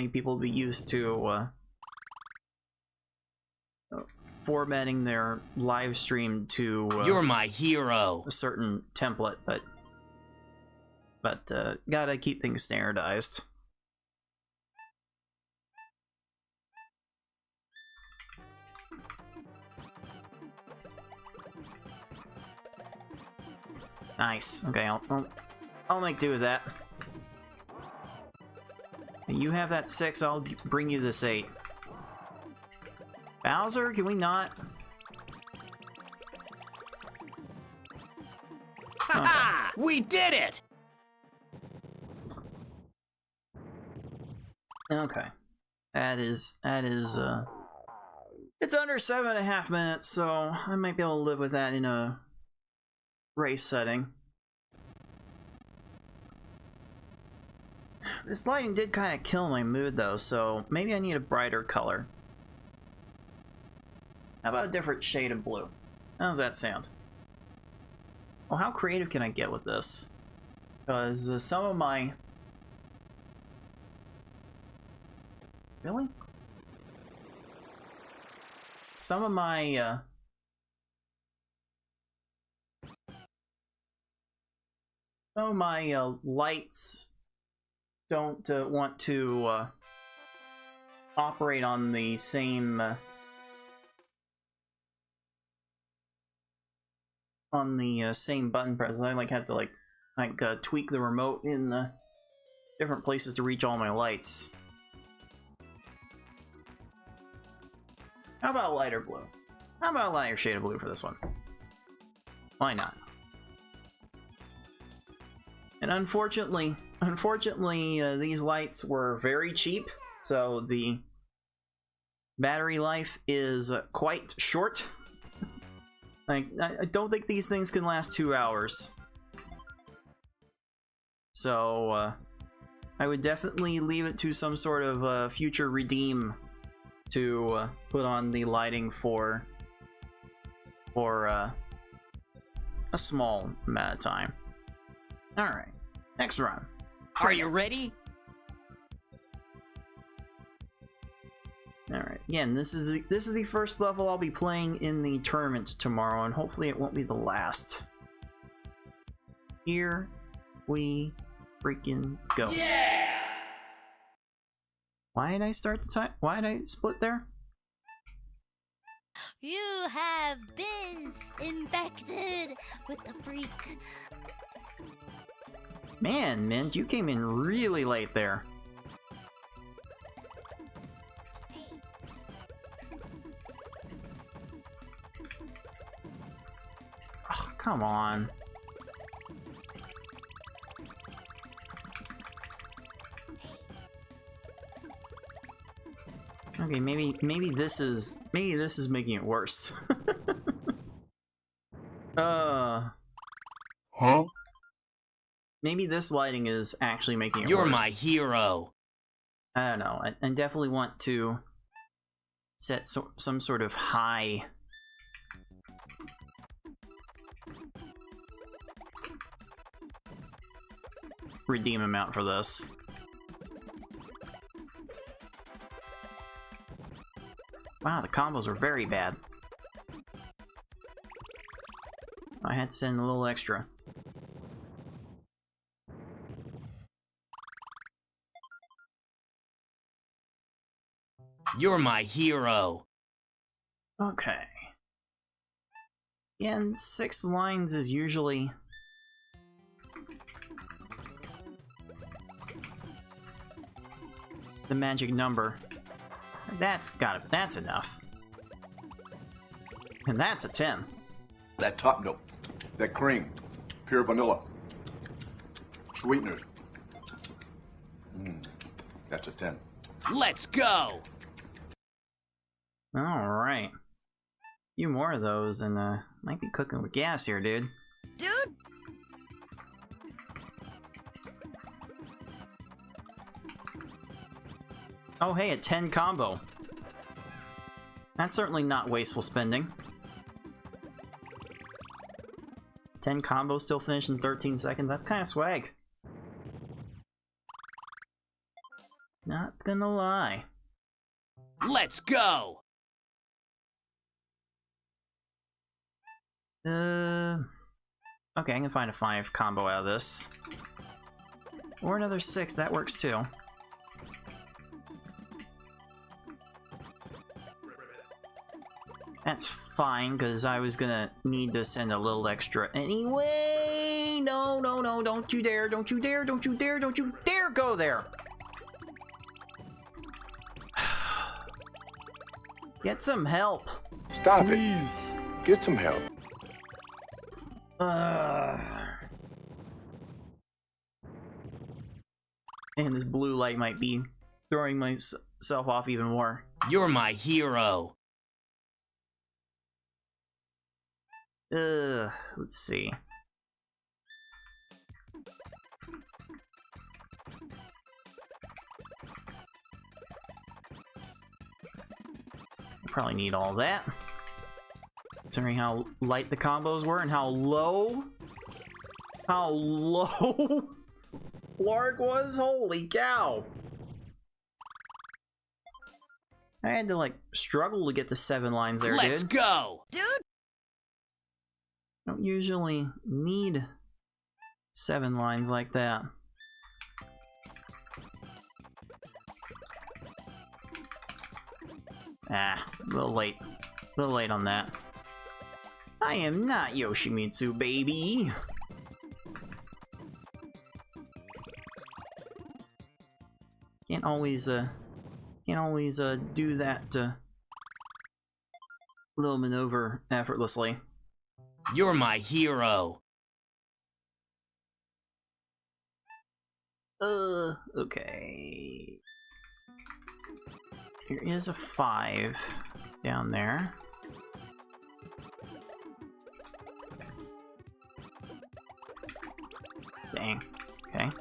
people will be used to formatting their live stream to You're my hero. a certain template, but gotta keep things standardized. Nice. Okay, I'll make do with that. You have that 6, I'll bring you this 8. Bowser, can we not? Ha! We did it. Okay. That is, it's under 7.5 minutes, so I might be able to live with that in a race setting. This lighting did kind of kill my mood though, so maybe I need a brighter color. How about a different shade of blue? How does that sound? Well, how creative can I get with this? Because some of my... Really? Some of my, lights don't want to operate on the same same button presses. I like have to like tweak the remote in different places to reach all my lights. How about a lighter blue? How about a lighter shade of blue for this one? Why not? And unfortunately, these lights were very cheap, so the battery life is quite short. I don't think these things can last 2 hours. So, I would definitely leave it to some sort of future redeem to put on the lighting for a small amount of time. Alright, next run. Are you ready? Alright, again, this is the first level I'll be playing in the tournament tomorrow, and hopefully it won't be the last. Here we freaking go. Yeah! Why did I start the time? Why did I split there? You have been infected with the freak. Man, Mint, you came in really late there. Oh, come on. Okay, maybe this is making it worse. Huh? Maybe this lighting is actually making it worse. You're my hero. I don't know. I definitely want to set some sort of high redeem amount for this. Wow, the combos are very bad. I had to send a little extra. You're my hero. Okay. Yeah, and 6 lines is usually the magic number. That's enough. And that's a 10. That top note, that cream, pure vanilla, sweeteners. That's a 10. Let's go. Alright. A few more of those and might be cooking with gas here, dude. Dude, Oh hey, a 10 combo. That's certainly not wasteful spending. 10 combos still finished in 13 seconds, that's kinda swag. Not gonna lie. Let's go. Okay, I can find a 5 combo out of this. Or another 6, that works too. That's fine, because I was gonna need to send a little extra anyway! No, no, no, don't you dare, don't you dare, don't you dare, don't you dare go there! Get some help! Stop it. Please! Get some help. And this blue light might be throwing myself off even more. You're my hero. Let's see. Probably need all that. Considering how light the combos were and how low how low Lark was. Holy cow. I had to, like, struggle to get to 7 lines there, Let's dude. go! Dude, Don't usually need 7 lines like that. Ah, a little late. A little late on that. I am not Yoshimitsu, baby! Can't always do that, little maneuver effortlessly. You're my hero. Okay. Here is a 5 down there. Dang. Okay.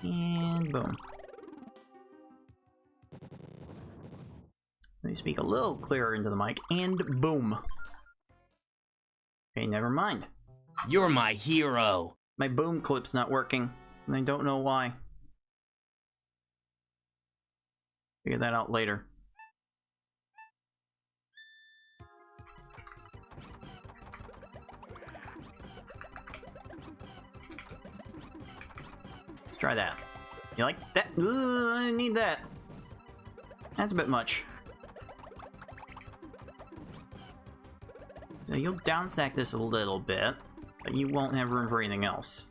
And boom. Let me speak a little clearer into the mic. And boom. Okay, never mind. You're my hero. My boom clip's not working, and I don't know why. Figure that out later. Let's try that. You like that? Ooh, I didn't need that. That's a bit much. So you'll downstack this a little bit, but you won't have room for anything else.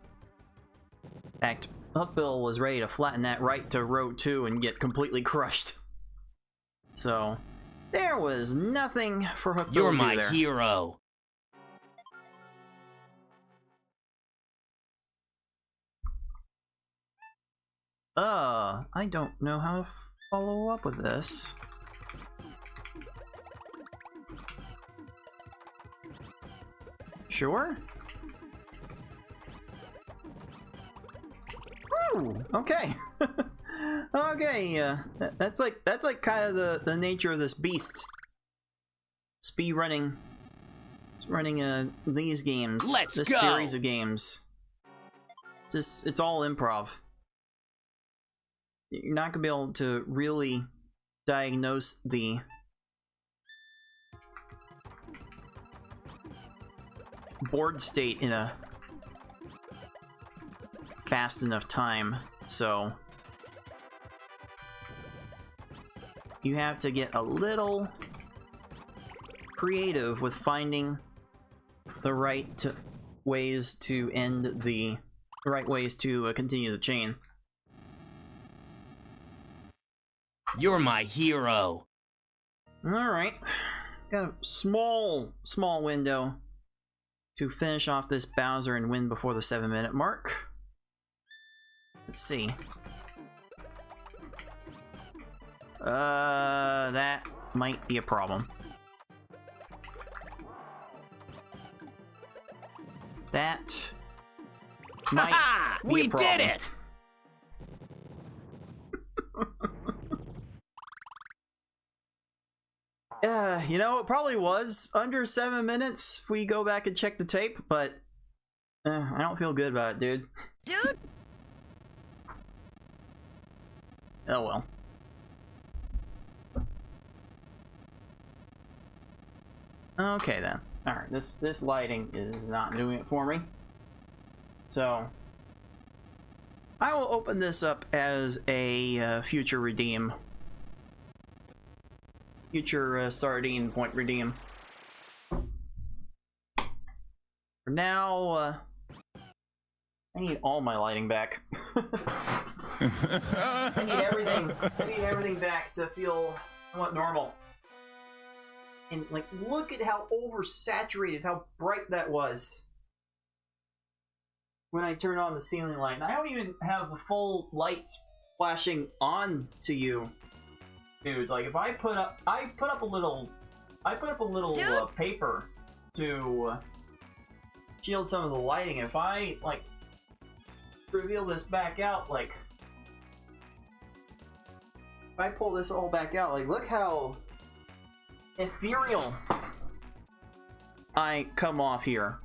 In fact, Hookbill was ready to flatten that right to row 2 and get completely crushed. So, there was nothing for Hookbill You're to do my there. hero. I don't know how to follow up with this. Sure? Ooh, okay. Okay, that's like kind of the nature of this beast. Speedrunning. It's running these games. Let's this go. series of games. It's all improv. You're not gonna be able to really diagnose the board state in a fast enough time, so you have to get a little creative with finding the right ways to end the right ways to continue the chain. You're my hero. Alright, got a small window to finish off this Bowser and win before the 7-minute mark. Let's see. That might be a problem. That might be We a problem. did it! You know, it probably was under 7 minutes if we go back and check the tape, but I don't feel good about it, dude. dude, Oh well. Okay then. Alright, this lighting is not doing it for me. So I will open this up as a future redeem. Future sardine point redeem. For now, I need all my lighting back. I need everything back to feel somewhat normal. And like, look at how oversaturated, how bright that was when I turn on the ceiling light. And I don't even have the full lights flashing on to you, dudes. Like, if I put up a little paper to shield some of the lighting. If I like reveal this back out, like if I pull this all back out, like look how ethereal I come off here.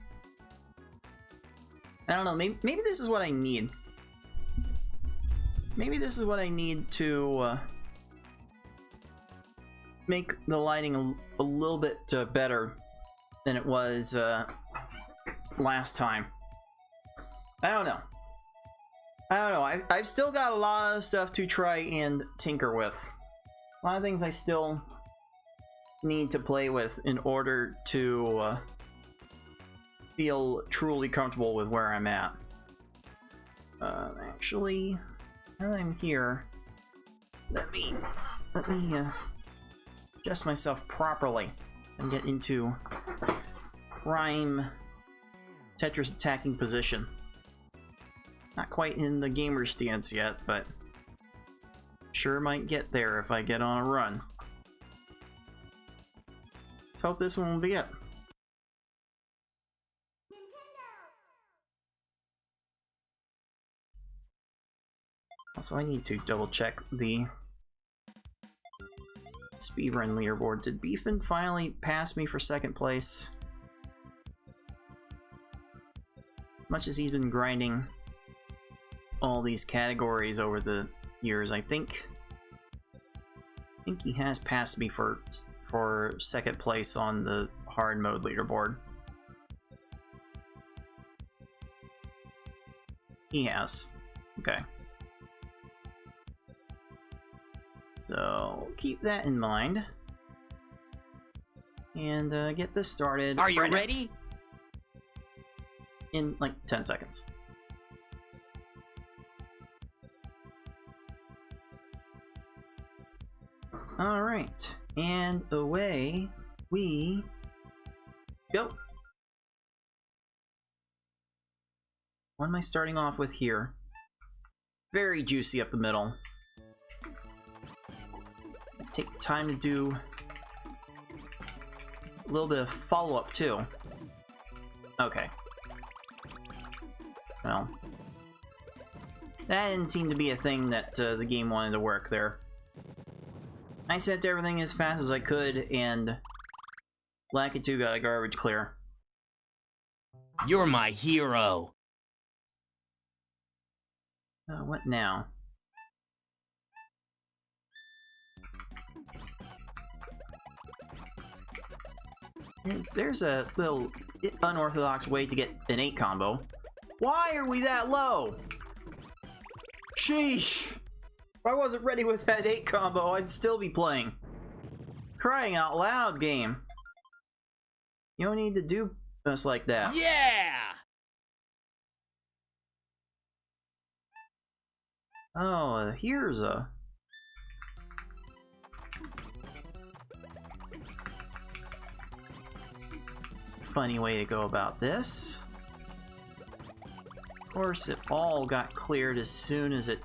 I don't know, maybe this is what I need. Maybe this is what I need to make the lighting a little bit better than it was last time. I don't know. I've still got a lot of stuff to try and tinker with. A lot of things I still need to play with in order to feel truly comfortable with where I'm at. Actually, now that I'm here, let me adjust myself properly and get into prime Tetris attacking position. Not quite in the gamer stance yet, but sure might get there if I get on a run. Let's hope this one will be it. Also, I need to double check the speedrun leaderboard. Did Beefin finally pass me for second place? Much as he's been grinding all these categories over the years, I think he has passed me for second place on the hard mode leaderboard. He has. Okay. So keep that in mind. And get this started. Are you right ready? In like 10 seconds. Alright, and away we go. What am I starting off with here? Very juicy up the middle. Take time to do a little bit of follow-up too. Okay. Well, that didn't seem to be a thing that the game wanted to work there. I sent everything as fast as I could, and Lakitu got a garbage clear. You're my hero. What now? There's a little unorthodox way to get an 8 combo. Why are we that low? Sheesh! If I wasn't ready with that 8 combo, I'd still be playing. Crying out loud, game. You don't need to do us like that. Yeah! Oh, here's a... funny way to go about this. Of course, it all got cleared as soon as it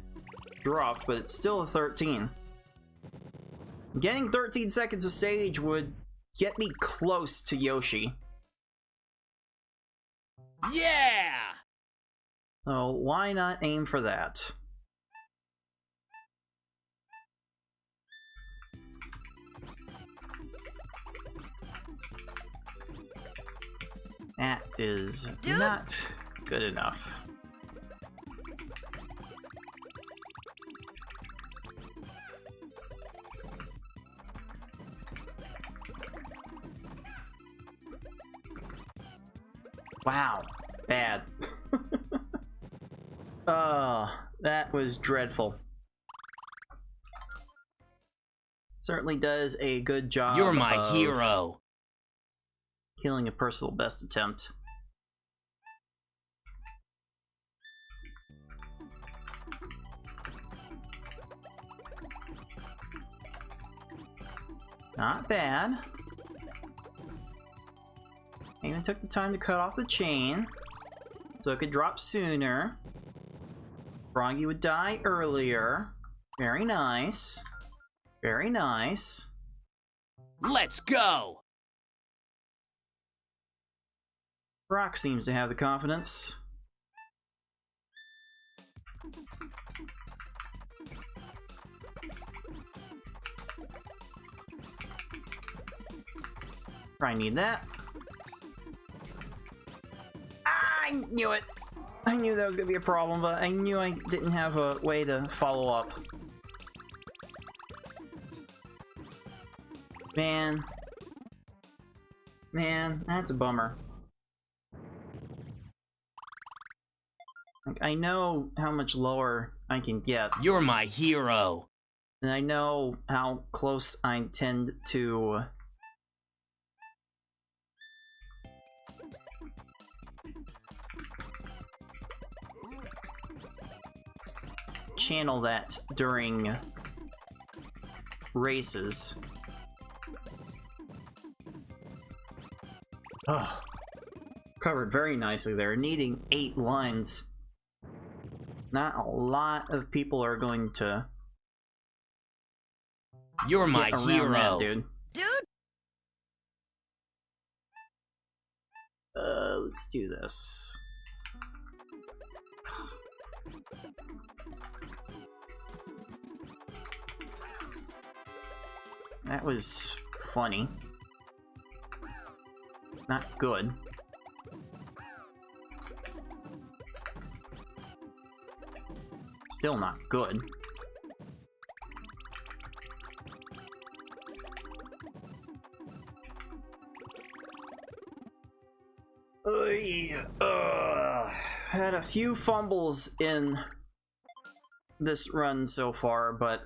dropped, but it's still a 13. Getting 13 seconds a stage would get me close to Yoshi. Yeah! So why not aim for that? That is not good enough. Wow, bad. Oh, that was dreadful. Certainly does a good job. You're my of hero. killing a personal best attempt. Not bad. Even took the time to cut off the chain so it could drop sooner. Froggy would die earlier. Very nice. Very nice. Let's go! Rock seems to have the confidence. Probably need that. I knew it! I knew that was gonna be a problem, but I knew I didn't have a way to follow up. Man. Man, that's a bummer. Like, I know how much lower I can get. You're my hero. And I know how close I tend to channel that during races. Oh, covered very nicely there, needing 8 lines. Not a lot of people are going to You're my get around hero. that, dude. Dude, Let's do this. That was funny. Not good. Still not good. Had a few fumbles in this run so far, but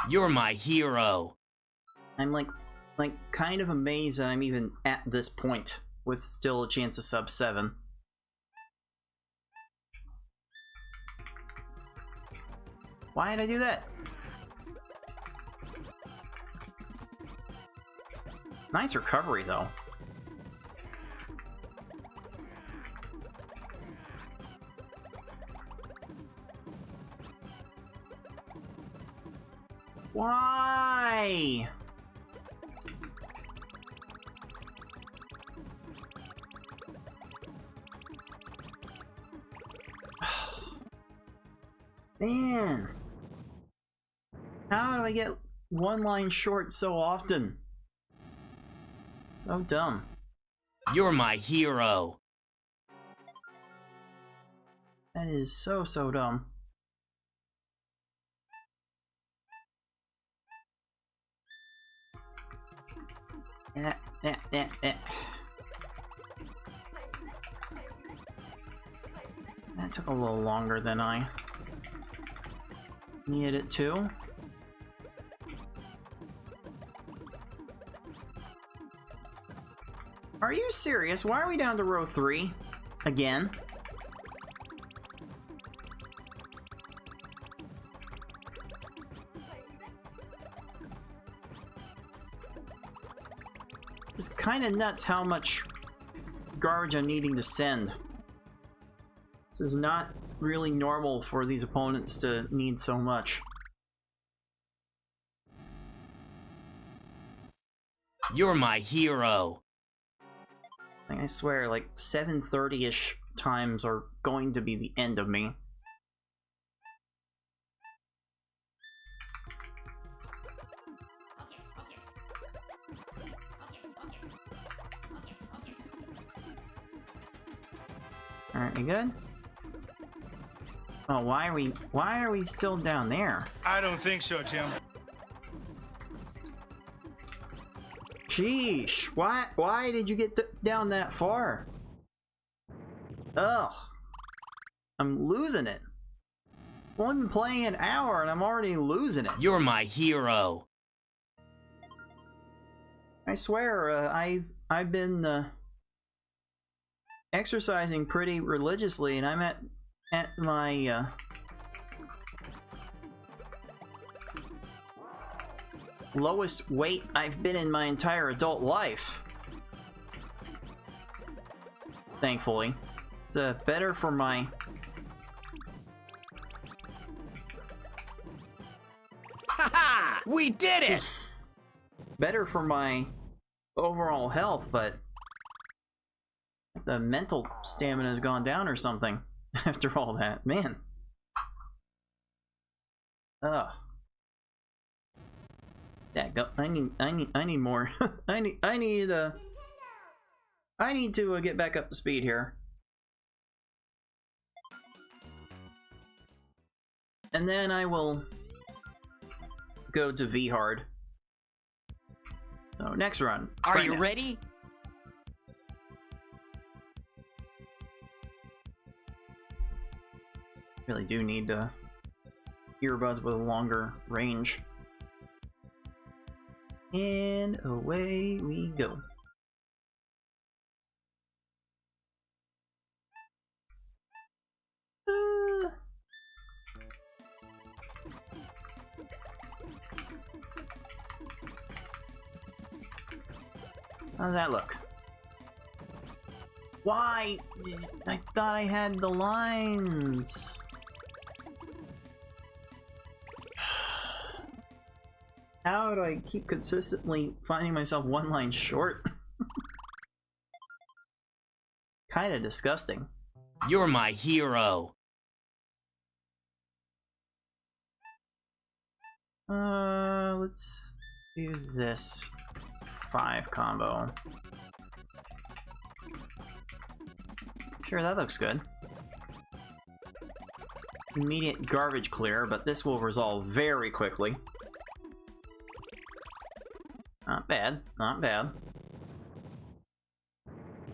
You're my hero. I'm like kind of amazed that I'm even at this point with still a chance of sub 7. Why did I do that? Nice recovery though. Why? Man. How do I get one line short so often? So dumb. You're my hero. That is so dumb. That took a little longer than I needed it to. Are you serious? Why are we down to row 3? Again? It's kind of nuts how much garbage I'm needing to send. This is not really normal for these opponents to need so much. You're my hero. I swear, like 7:30-ish times are going to be the end of me. Alright, we good? Oh, why are we still down there? I don't think so, Tim. Sheesh, why did you get down that far? Ugh. I'm losing it. I've only been playing an hour and I'm already losing it. You're my hero. I swear, I've been exercising pretty religiously, and I'm at my lowest weight I've been in my entire adult life. Thankfully. It's better for my... Haha! We did it! better for my overall health, but the mental stamina has gone down or something after all that. Man. Ugh. Yeah, I need more. I need to get back up to speed here. And then I will go to V hard. So next run. Are right you now. ready? Really do need earbuds with a longer range. And away we go. How's that look? Why? I thought I had the lines. How do I keep consistently finding myself one line short? Kinda disgusting. You're my hero. Let's do this 5 combo. Sure, that looks good. Immediate garbage clear, but this will resolve very quickly. Not bad, not bad.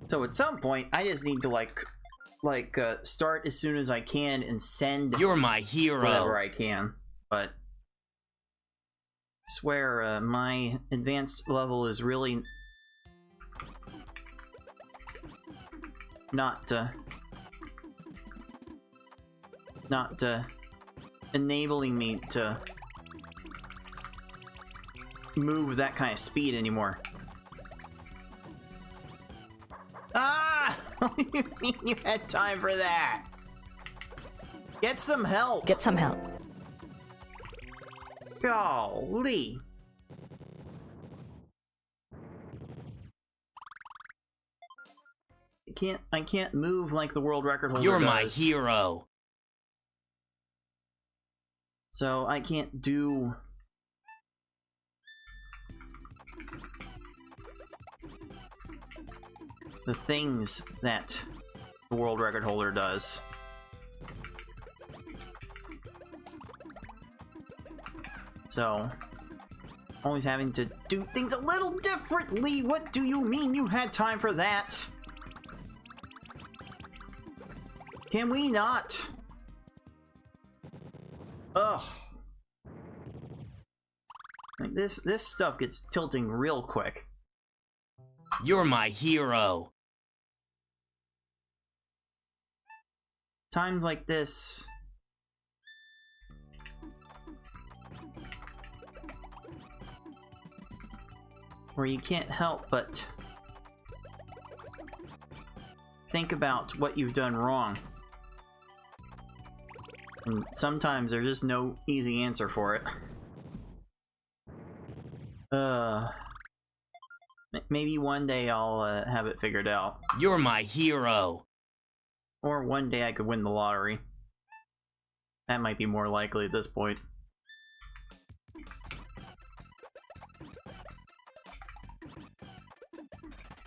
So at some point, I just need to start as soon as I can and send You're my hero. whatever I can. But I swear, my advanced level is really not enabling me to move that kind of speed anymore. Ah! What do you mean you had time for that? Get some help! Get some help. Golly! I can't move like the world record holder You're does. my hero. So I can't do the things that the world record holder does. So, always having to do things a little differently. What do you mean you had time for that? Can we not? Ugh. Like this stuff gets tilting real quick. You're my hero. Times like this. Where you can't help but think about what you've done wrong. And sometimes there's just no easy answer for it. Maybe one day I'll have it figured out. You're my hero. Or one day I could win the lottery. That might be more likely at this point.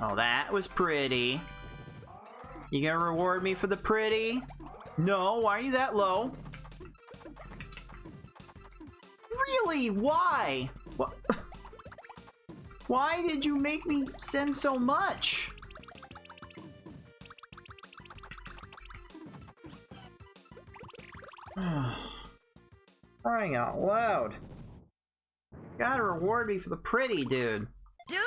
Oh, that was pretty. You gonna reward me for the pretty? No, why are you that low? Really? Why? What? Why did you make me send so much? Crying out loud. Gotta reward me for the pretty, dude. Dude!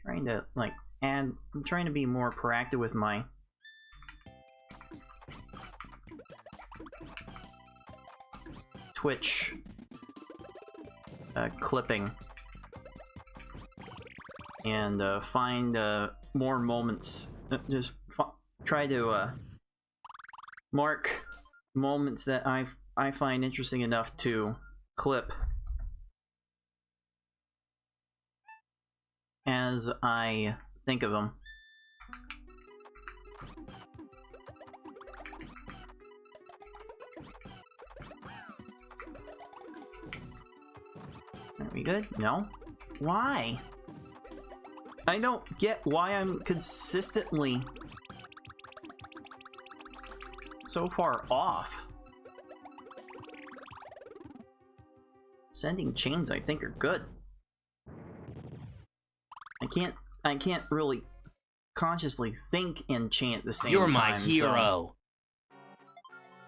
Trying to, like, I'm trying to be more proactive with my Twitch clipping and find more moments. Just try to mark moments that I find interesting enough to clip as I think of them. Are we good? No? Why? I don't get why I'm consistently so far off. Sending chains, I think, are good. I can't really consciously think and chant at the same You're time. my hero. So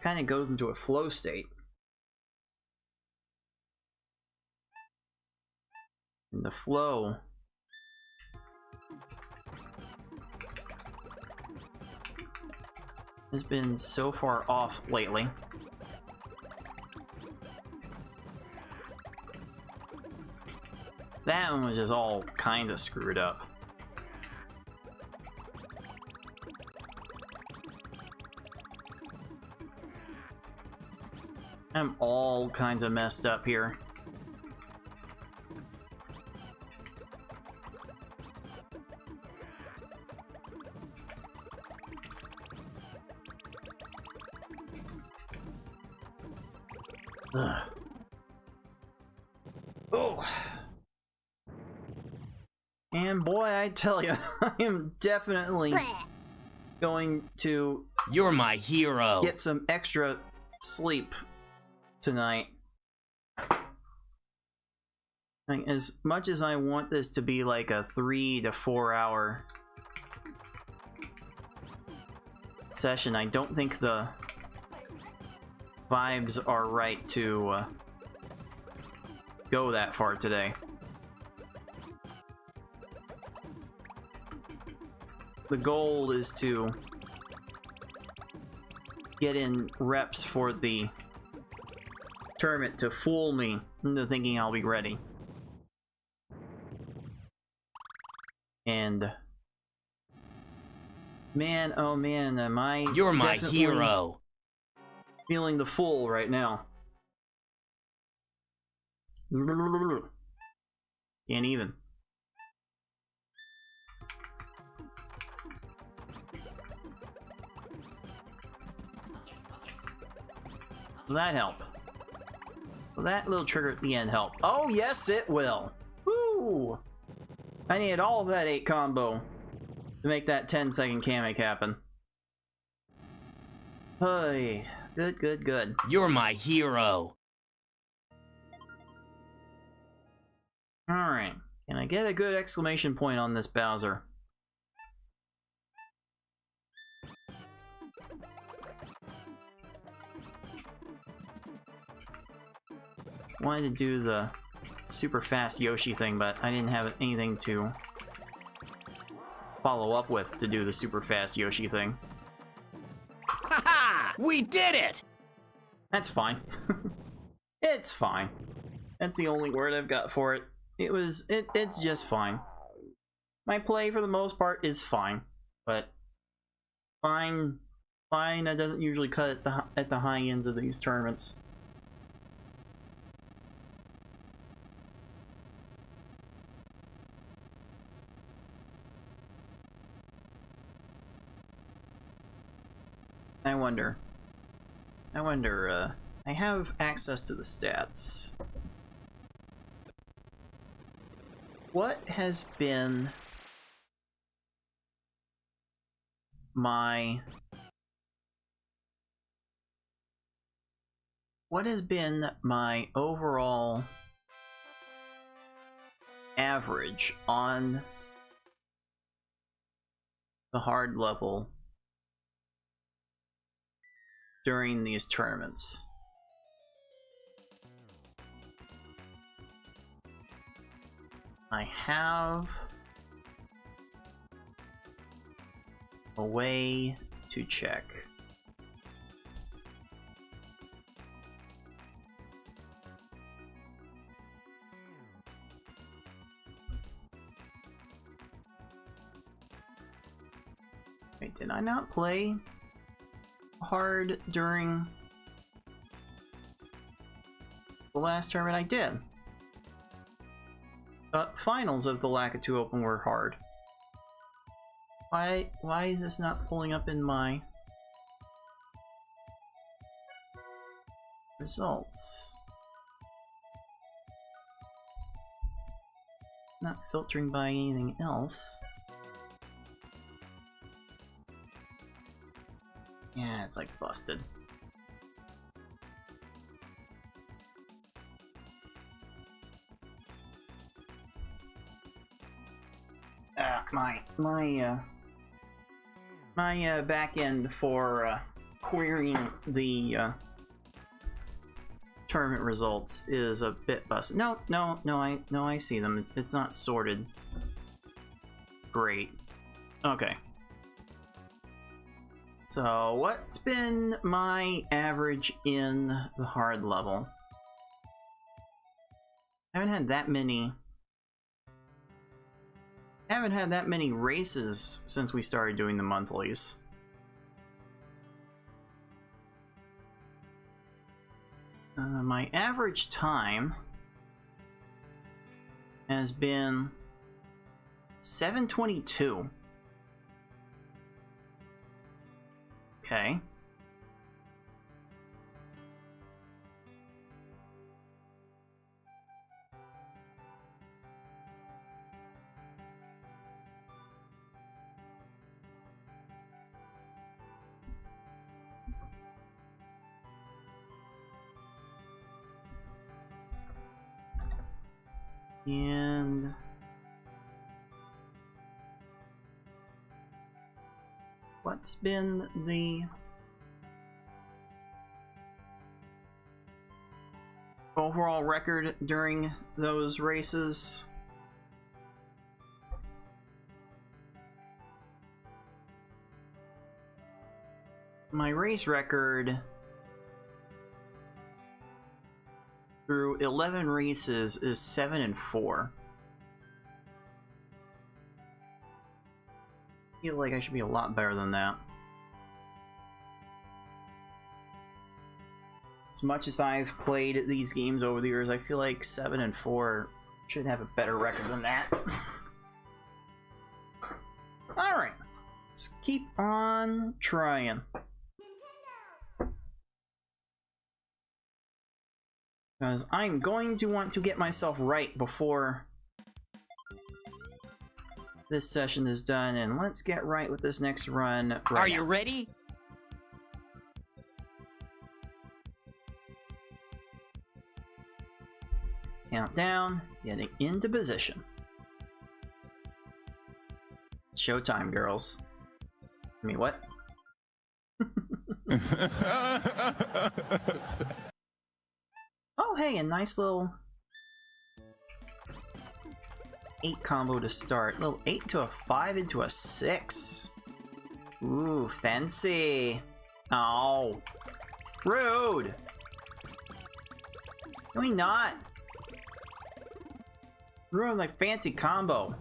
kind of goes into a flow state. And the flow has been so far off lately. That one was just all kinds of screwed up. I'm all kinds of messed up here. Ugh. Oh. And boy, I tell you, I am definitely going to You're my hero. get some extra sleep tonight. Like, as much as I want this to be like a 3 to 4 hour session, I don't think the vibes are right to go that far today. The goal is to get in reps for the tournament to fool me into thinking I'll be ready. And man, oh man, am I You're my definitely hero. feeling the fool right now. Can't even. Will that help? Will that little trigger at the end help? Oh yes, it will. Woo! I needed all of that 8 combo to make that 10-second Kamek happen. Hey, good, good, good. You're my hero. Alright, can I get a good exclamation point on this Bowser? Wanted to do the super fast Yoshi thing, but I didn't have anything to follow up with to do the super fast Yoshi thing. Haha! We did it! That's fine. It's fine. That's the only word I've got for it. It's just fine. My play for the most part is fine, but fine that doesn't usually cut at the high ends of these tournaments. I have access to the stats. What has been my overall average on the hard level during these tournaments? I have a way to check. Wait, did I not play hard during the last tournament? I did. Finals of the Lakitu Open were hard. Why is this not pulling up in my results? Not filtering by anything else. Yeah, it's like busted. My back end for querying the tournament results is a bit busted. No, I see them. It's not sorted. Great. Okay. So, what's been my average in the hard level? I haven't had that many races since we started doing the monthlies. My average time has been 7:22. Okay. And what's been the overall record during those races? My race record through 11 races is 7-4. I feel like I should be a lot better than that. As much as I've played these games over the years, I feel like 7-4 should have a better record than that. Alright, let's keep on trying. Because I'm going to want to get myself right before this session is done, and let's get right with this next run right now. Are you ready? Countdown, getting into position. Showtime, girls. I mean, what? Oh, hey, a nice little 8 combo to start. Little 8 to a 5 into a 6. Ooh, fancy. Oh, rude. Can we not? Ruin my fancy combo.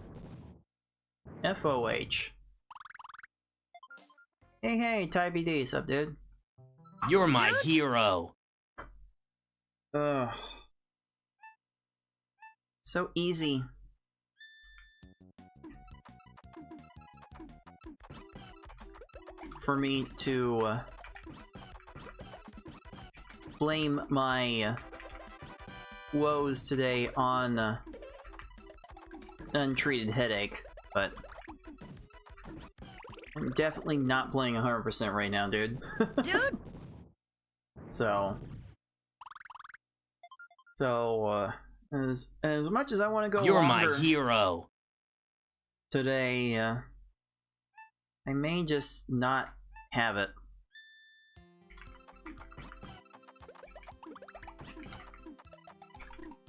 FOH. Hey, Typey D, sup, dude? You're my hero. Ugh. So easy. For me to blame my woes today on untreated headache, but I'm definitely not playing 100% right now, dude. Dude! So as much as I want to go You're longer my hero. today, I may just not have it.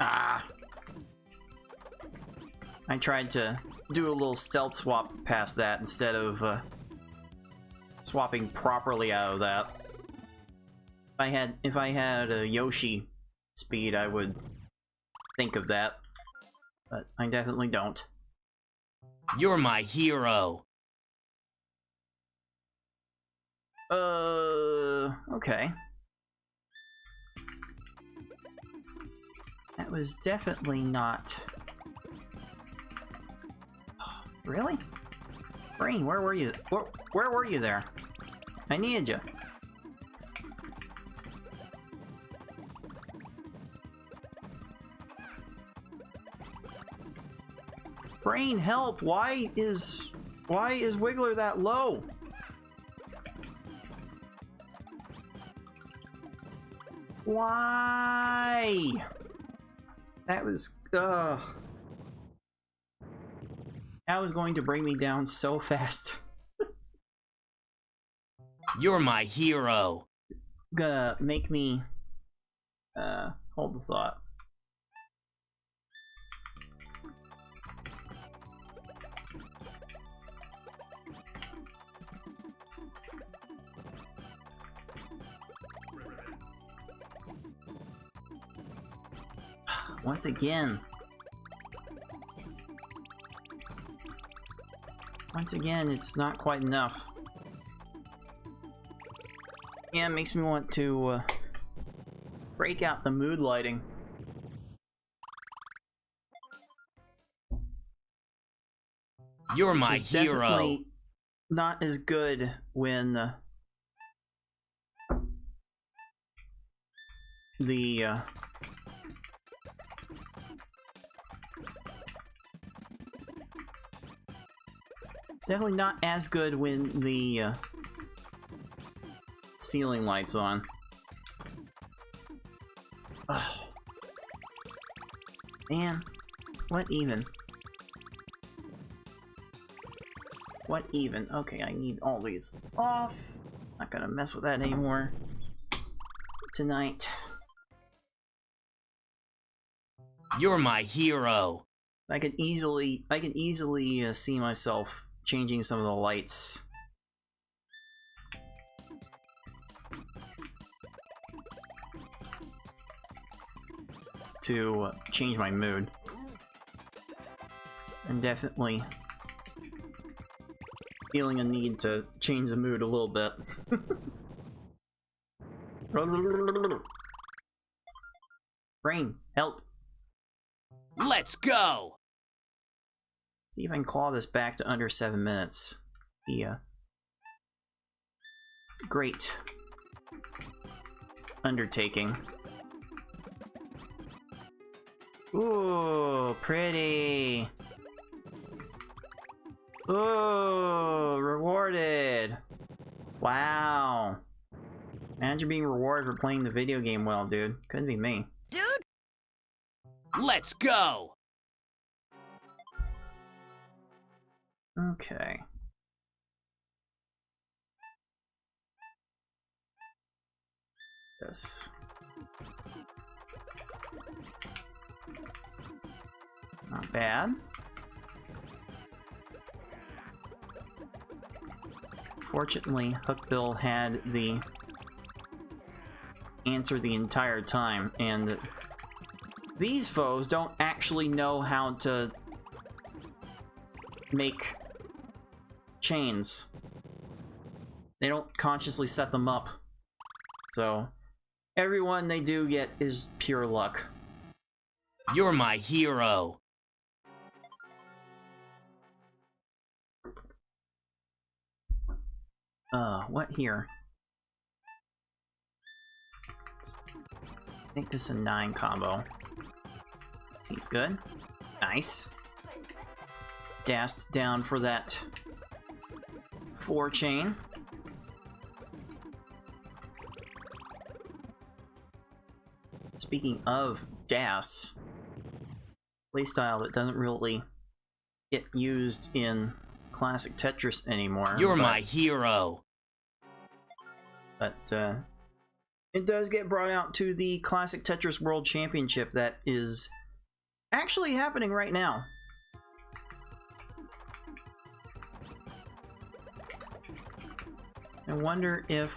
Ah! I tried to do a little stealth swap past that instead of swapping properly out of that. If I had a Yoshi speed, I would think of that, but I definitely don't. You're my hero. Okay. That was definitely not... Really? Brain, where were you? Where were you there? I needed you. Brain, help! Why is Wiggler that low? Why? That was that was going to bring me down so fast. You're my hero. Gonna make me hold the thought. Once again, it's not quite enough. Yeah, it makes me want to break out the mood lighting. You're my It's hero. definitely not as good when the definitely not as good when the ceiling light's on. Oh. Man, what even? What even? Okay, I need all these off. Not gonna mess with that anymore tonight. You're my hero. I can easily see myself changing some of the lights. To change my mood. And definitely feeling a need to change the mood a little bit. Brain, help. Let's go. See if I can claw this back to under 7 minutes. Yeah. Great undertaking. Ooh, pretty. Ooh, rewarded. Wow. Imagine being rewarded for playing the video game well, dude. Couldn't be me. Dude, Let's go. Okay. This. Not bad. Fortunately, Hookbill had the answer the entire time, and these foes don't actually know how to make chains. They don't consciously set them up. So, everyone they do get is pure luck. You're my hero. What here? Let's make this a 9 combo. Seems good. Nice. Dashed down for that 4 chain. Speaking of DAS, playstyle that doesn't really get used in classic Tetris anymore. You're my hero. But it does get brought out to the classic Tetris World Championship that is actually happening right now. I wonder if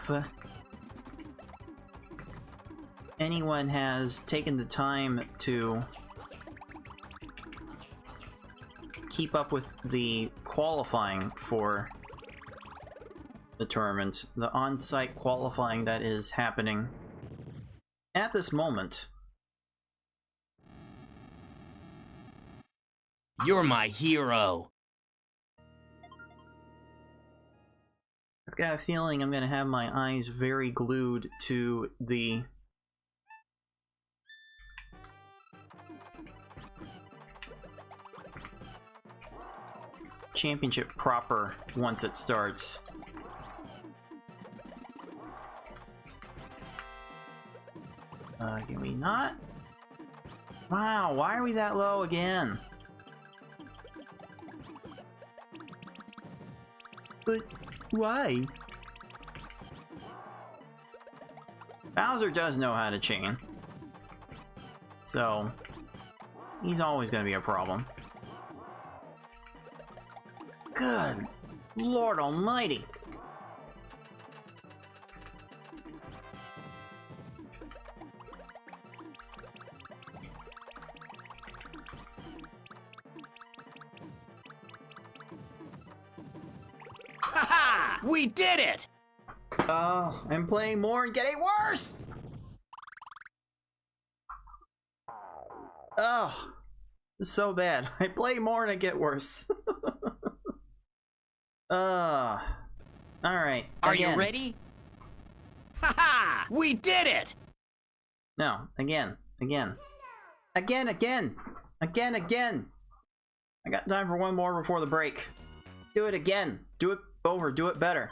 anyone has taken the time to keep up with the qualifying for the tournament, the on-site qualifying that is happening at this moment. You're my hero. I've got a feeling I'm going to have my eyes very glued to the championship proper once it starts. Can we not? Wow, why are we that low again? But why? Bowser does know how to chain, so he's always going to be a problem. Good Lord Almighty! Haha! We did it! Oh, I'm playing more and getting worse! Oh, it's so bad. I play more and I get worse. Alright. Are you ready? Haha! We did it! No, again. Again. I got time for one more before the break. Do it again. Do it over. Do it better.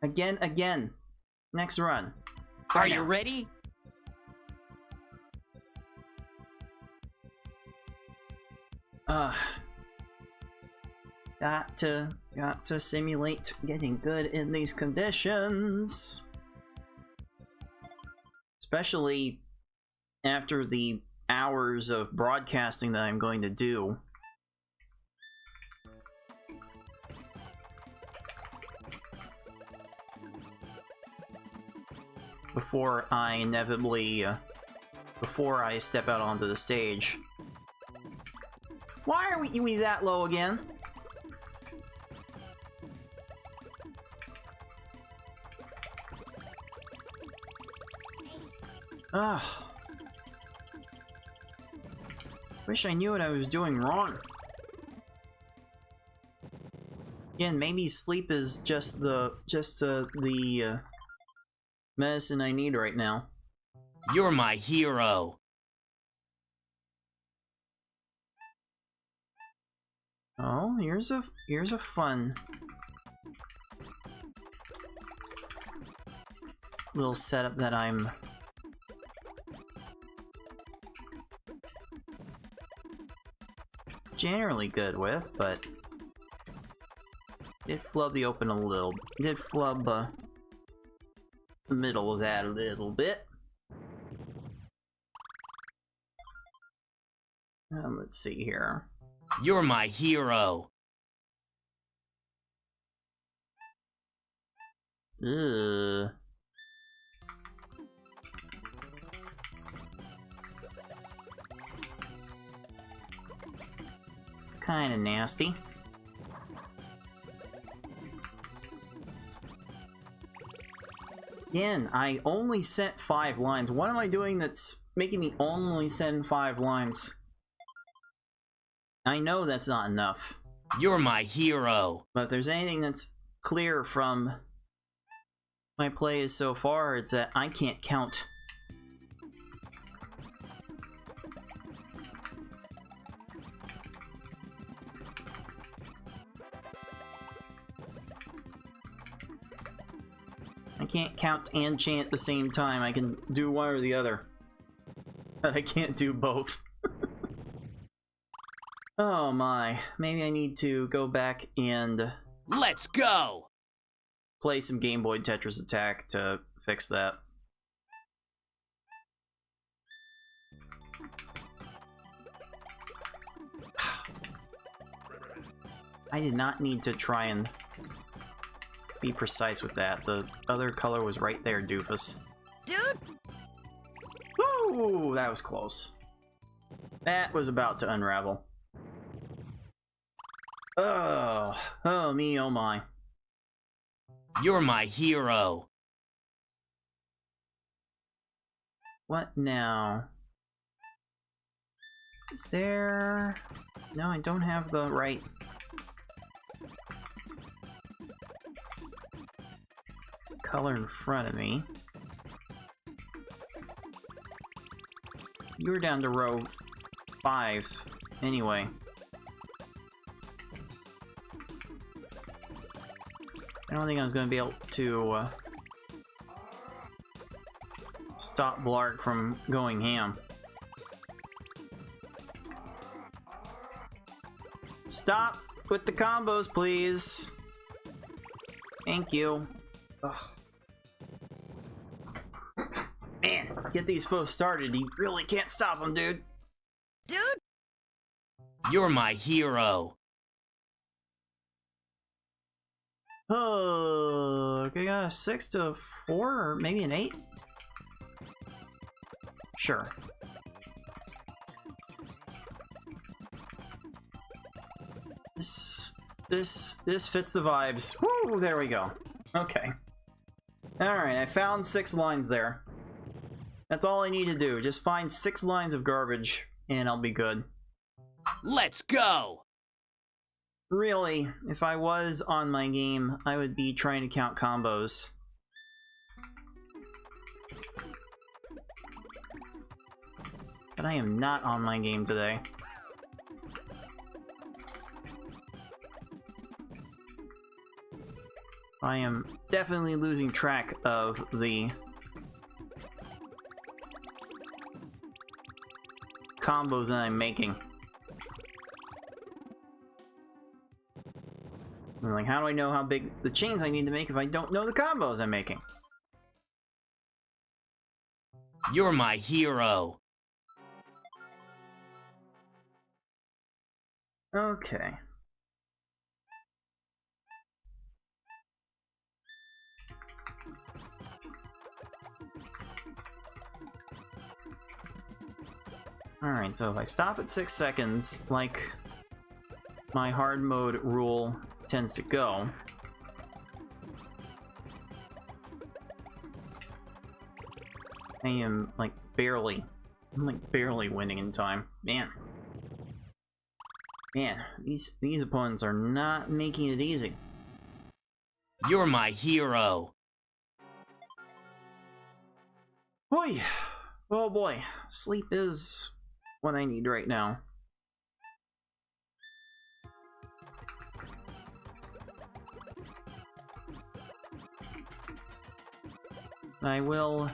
Again. Next run. Are you ready? Got to simulate getting good in these conditions. Especially after the hours of broadcasting that I'm going to do. Before I inevitably, before I step out onto the stage. Why are we that low again? Ugh. Wish I knew what I was doing wrong. Again, maybe sleep is just the medicine I need right now. You're my hero. Oh, here's a fun little setup that I'm generally good with, but did flub the open a little. Did flub the middle of that a little bit. Let's see here. You're my hero. Ugh. It's kind of nasty. Again, I only sent 5 lines. What am I doing that's making me only send 5 lines? I know that's not enough. You're my hero. But if there's anything that's clear from my plays so far, it's that I can't count. I can't count and chant at the same time. I can do one or the other. But I can't do both. Oh my, maybe I need to go back and Let's go! play some Game Boy Tetris Attack to fix that. I did not need to try and be precise with that. The other color was right there, doofus. Dude! Woo! That was close. That was about to unravel. Oh me, oh my. You're my hero. What now? Is there... No, I don't have the right... color in front of me. You were down to row 5, anyway. I don't think I was going to be able to stop Blark from going ham. Stop with the combos, please. Thank you. Ugh. Man, get these foes started. You really can't stop them, dude. Dude. You're my hero. Oh, okay, got a 6 to 4 or maybe an 8? Sure. This fits the vibes. Woo, there we go. Okay. Alright, I found 6 lines there. That's all I need to do. Just find 6 lines of garbage, and I'll be good. Let's go. Really, if I was on my game, I would be trying to count combos. But I am not on my game today. I am definitely losing track of the combos that I'm making. I'm like, how do I know how big the chains I need to make if I don't know the combos I'm making? You're my hero. Okay. Alright, so if I stop at 6 seconds, like my hard mode rule tends to go, I am like barely winning in time. Man, these opponents are not making it easy. You're my hero. Boy, oh boy, sleep is what I need right now. I will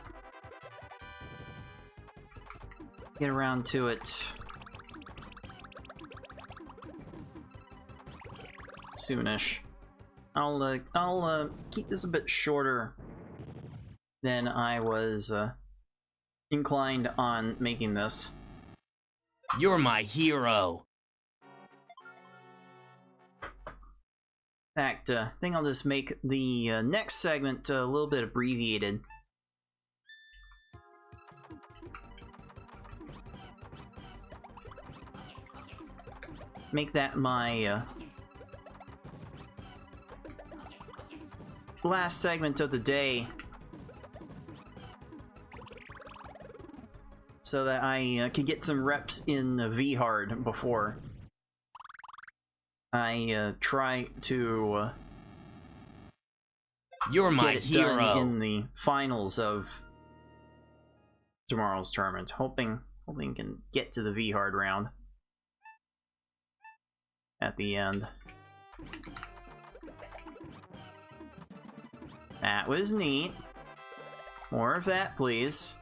get around to it soonish. I'll keep this a bit shorter than I was inclined on making this. You're my hero. In fact, I think I'll just make the next segment a little bit abbreviated. Make that my last segment of the day, so that I could get some reps in the V-Hard before I try to You're my get it hero. done in the finals of tomorrow's tournament. Hoping can get to the V-Hard round at the end. That was neat. More of that, please.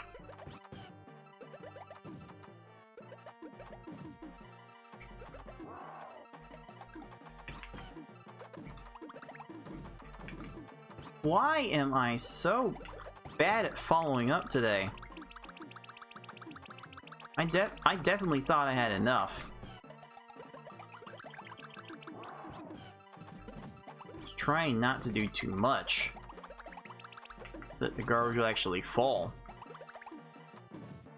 Why am I so bad at following up today? I definitely thought I had enough. Trying not to do too much, so that the garbage will actually fall.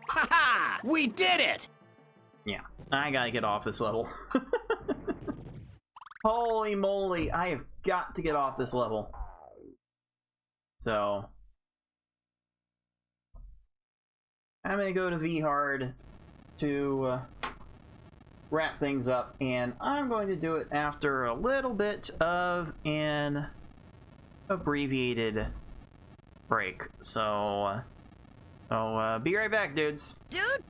Haha! We did it! Yeah, I gotta get off this level. Holy moly, I have got to get off this level. So I'm gonna go to V-Hard to wrap things up, and I'm going to do it after a little bit of an abbreviated break. So be right back, dudes. Dude.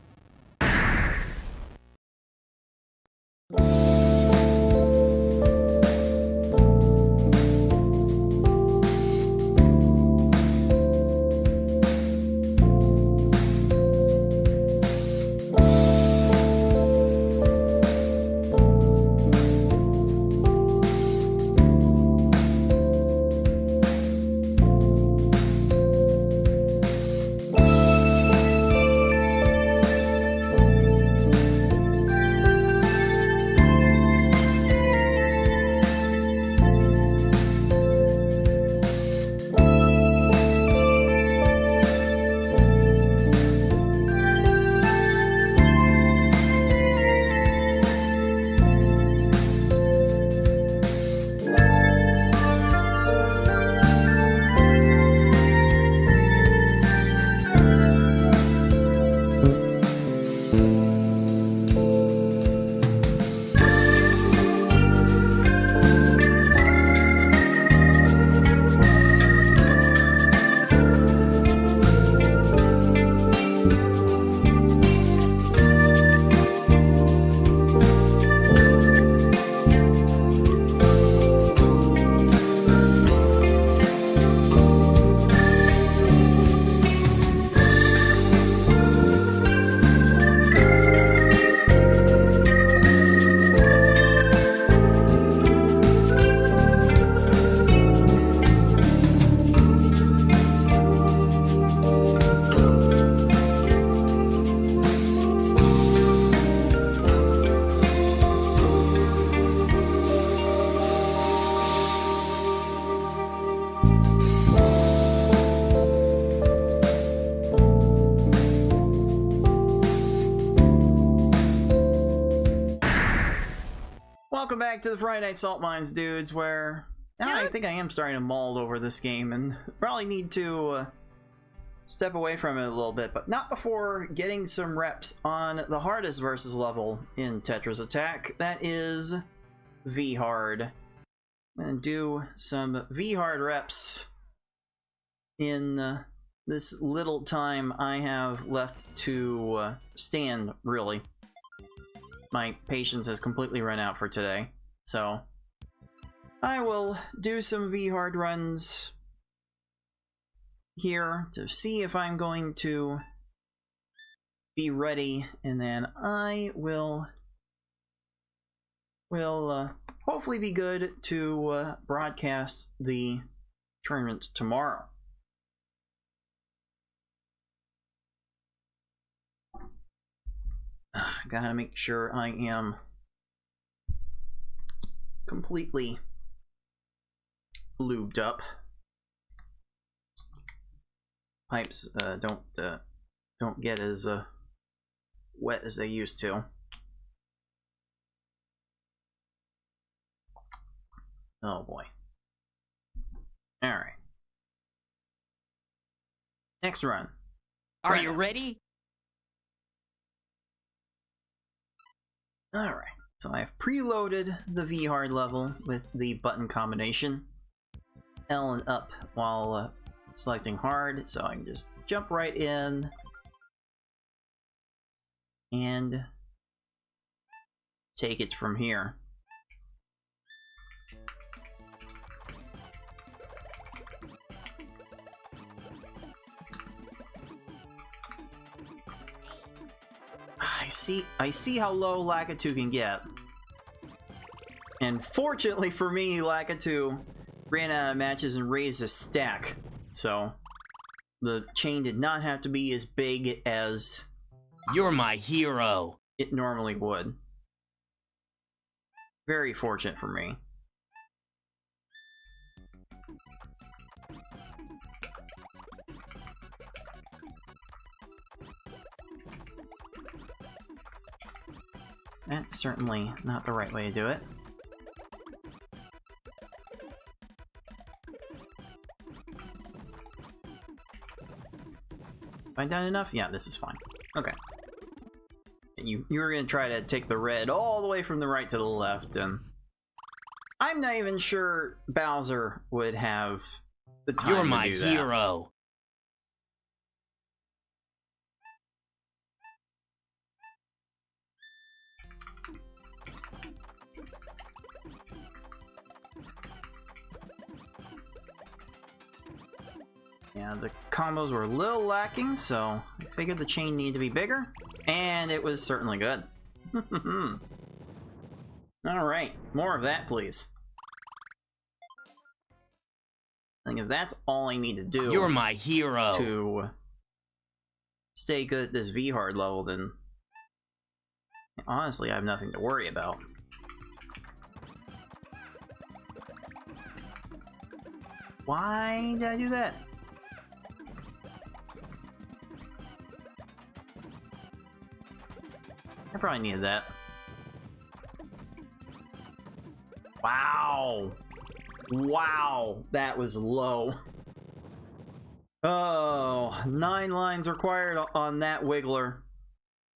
back to the Friday Night Salt Mines, dudes, where now I think I am starting to maul over this game and probably need to step away from it a little bit, but not before getting some reps on the hardest versus level in Tetris Attack. That is V-Hard. I'm going to do some V-Hard reps in this little time I have left to stand, really. My patience has completely run out for today, so I will do some V-Hard runs here to see if I'm going to be ready, and then I will hopefully be good to broadcast the tournament tomorrow. Gotta make sure I am completely lubed up. Pipes don't get as wet as they used to. Oh boy. All right. Next run. Are you ready? All right. So I've preloaded the V-Hard level with the button combination L and up while selecting hard, so I can just jump right in and take it from here. I see how low Lakitu can get. And fortunately for me, Lakitu ran out of matches and raised his stack. So the chain did not have to be as big as You're my hero. it normally would. Very fortunate for me. That's certainly not the right way to do it. Have I done enough? Yeah, this is fine. Okay. You were gonna try to take the red all the way from the right to the left, and I'm not even sure Bowser would have the time You're to my do that. hero. Yeah, the combos were a little lacking, so I figured the chain needed to be bigger, and it was certainly good. Alright, more of that, please. I think if that's all I need to do You're my hero. to stay good at this V-Hard level, then honestly I have nothing to worry about. Why did I do that? I probably needed that. Wow. Wow, that was low. Oh, 9 lines required on that wiggler.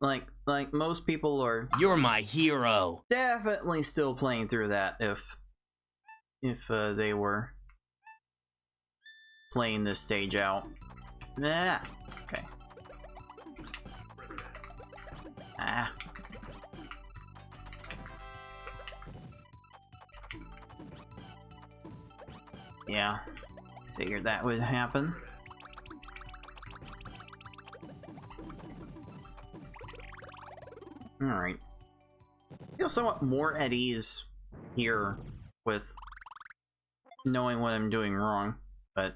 Like most people are You're my hero. definitely still playing through that if they were playing this stage out. Nah. Okay. Ah. Yeah. Figured that would happen. Alright. I feel somewhat more at ease here with knowing what I'm doing wrong, but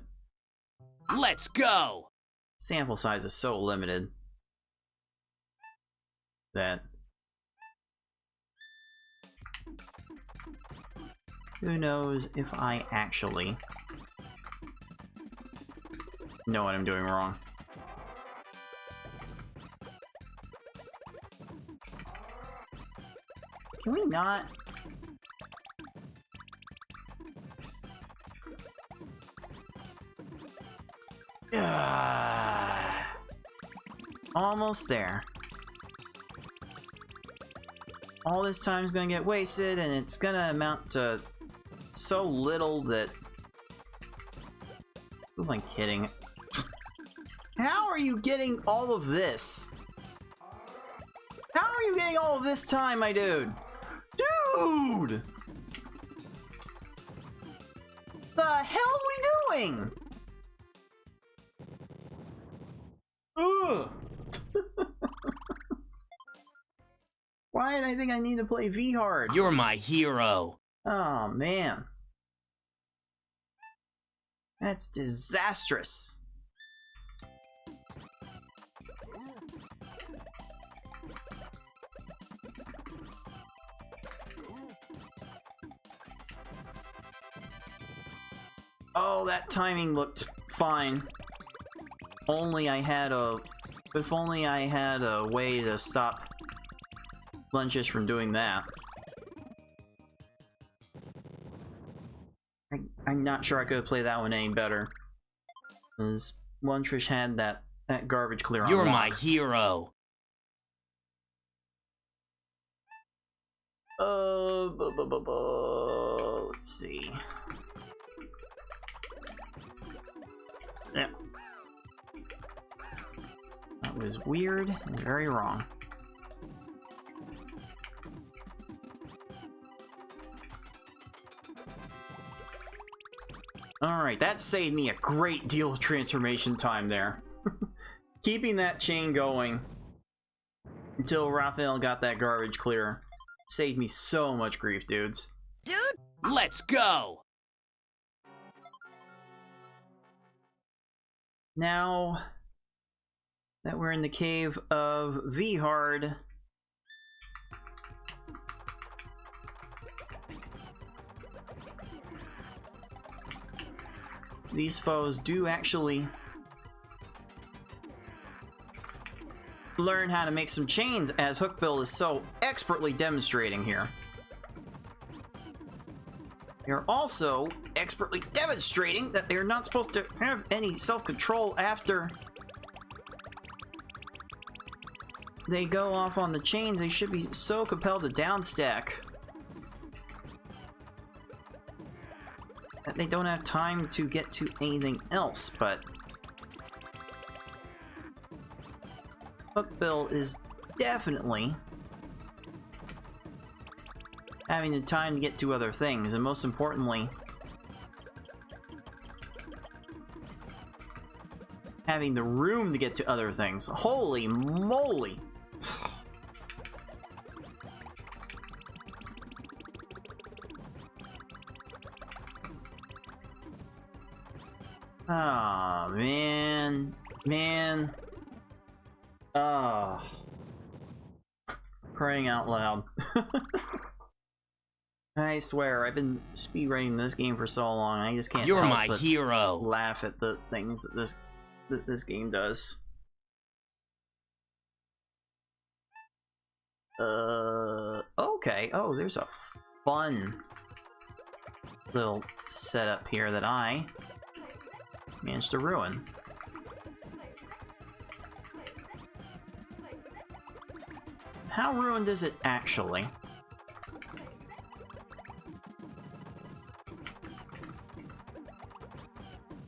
Let's go. sample size is so limited that who knows if I actually know what I'm doing wrong. Can we not Almost there. All this time's gonna get wasted, and it's gonna amount to so little that... Who am I kidding? How are you getting all of this? How are you getting all of this time, my dude? Dude! The hell are we doing? Ugh. Why did I think I need to play V hard? You're my hero. Oh man. That's disastrous. Oh, that timing looked fine. Only I had a... If only I had a way to stop Lunchfish from doing that. I'm not sure I could have played that one any better. Because Lunchfish had that garbage clear on You're lock. my hero. Let's see. Yeah. That was weird and very wrong. Alright, that saved me a great deal of transformation time there. Keeping that chain going until Raphael got that garbage clear saved me so much grief, dudes. Dude, Let's go. Now that we're in the cave of V-Hard, these foes do actually learn how to make some chains, as Hookbill is so expertly demonstrating here. They're also expertly demonstrating that they're not supposed to have any self-control after they go off on the chains. They should be so compelled to downstack that they don't have time to get to anything else, but Hookbill is definitely having the time to get to other things, and most importantly, having the room to get to other things. Holy moly! Oh, man. Man. Oh. Crying out loud. I swear, I've been speedrunning this game for so long, I just can't You're help my but hero. laugh at the things that this game does. Okay. Oh, there's a fun little setup here that I managed to ruin. How ruined is it actually?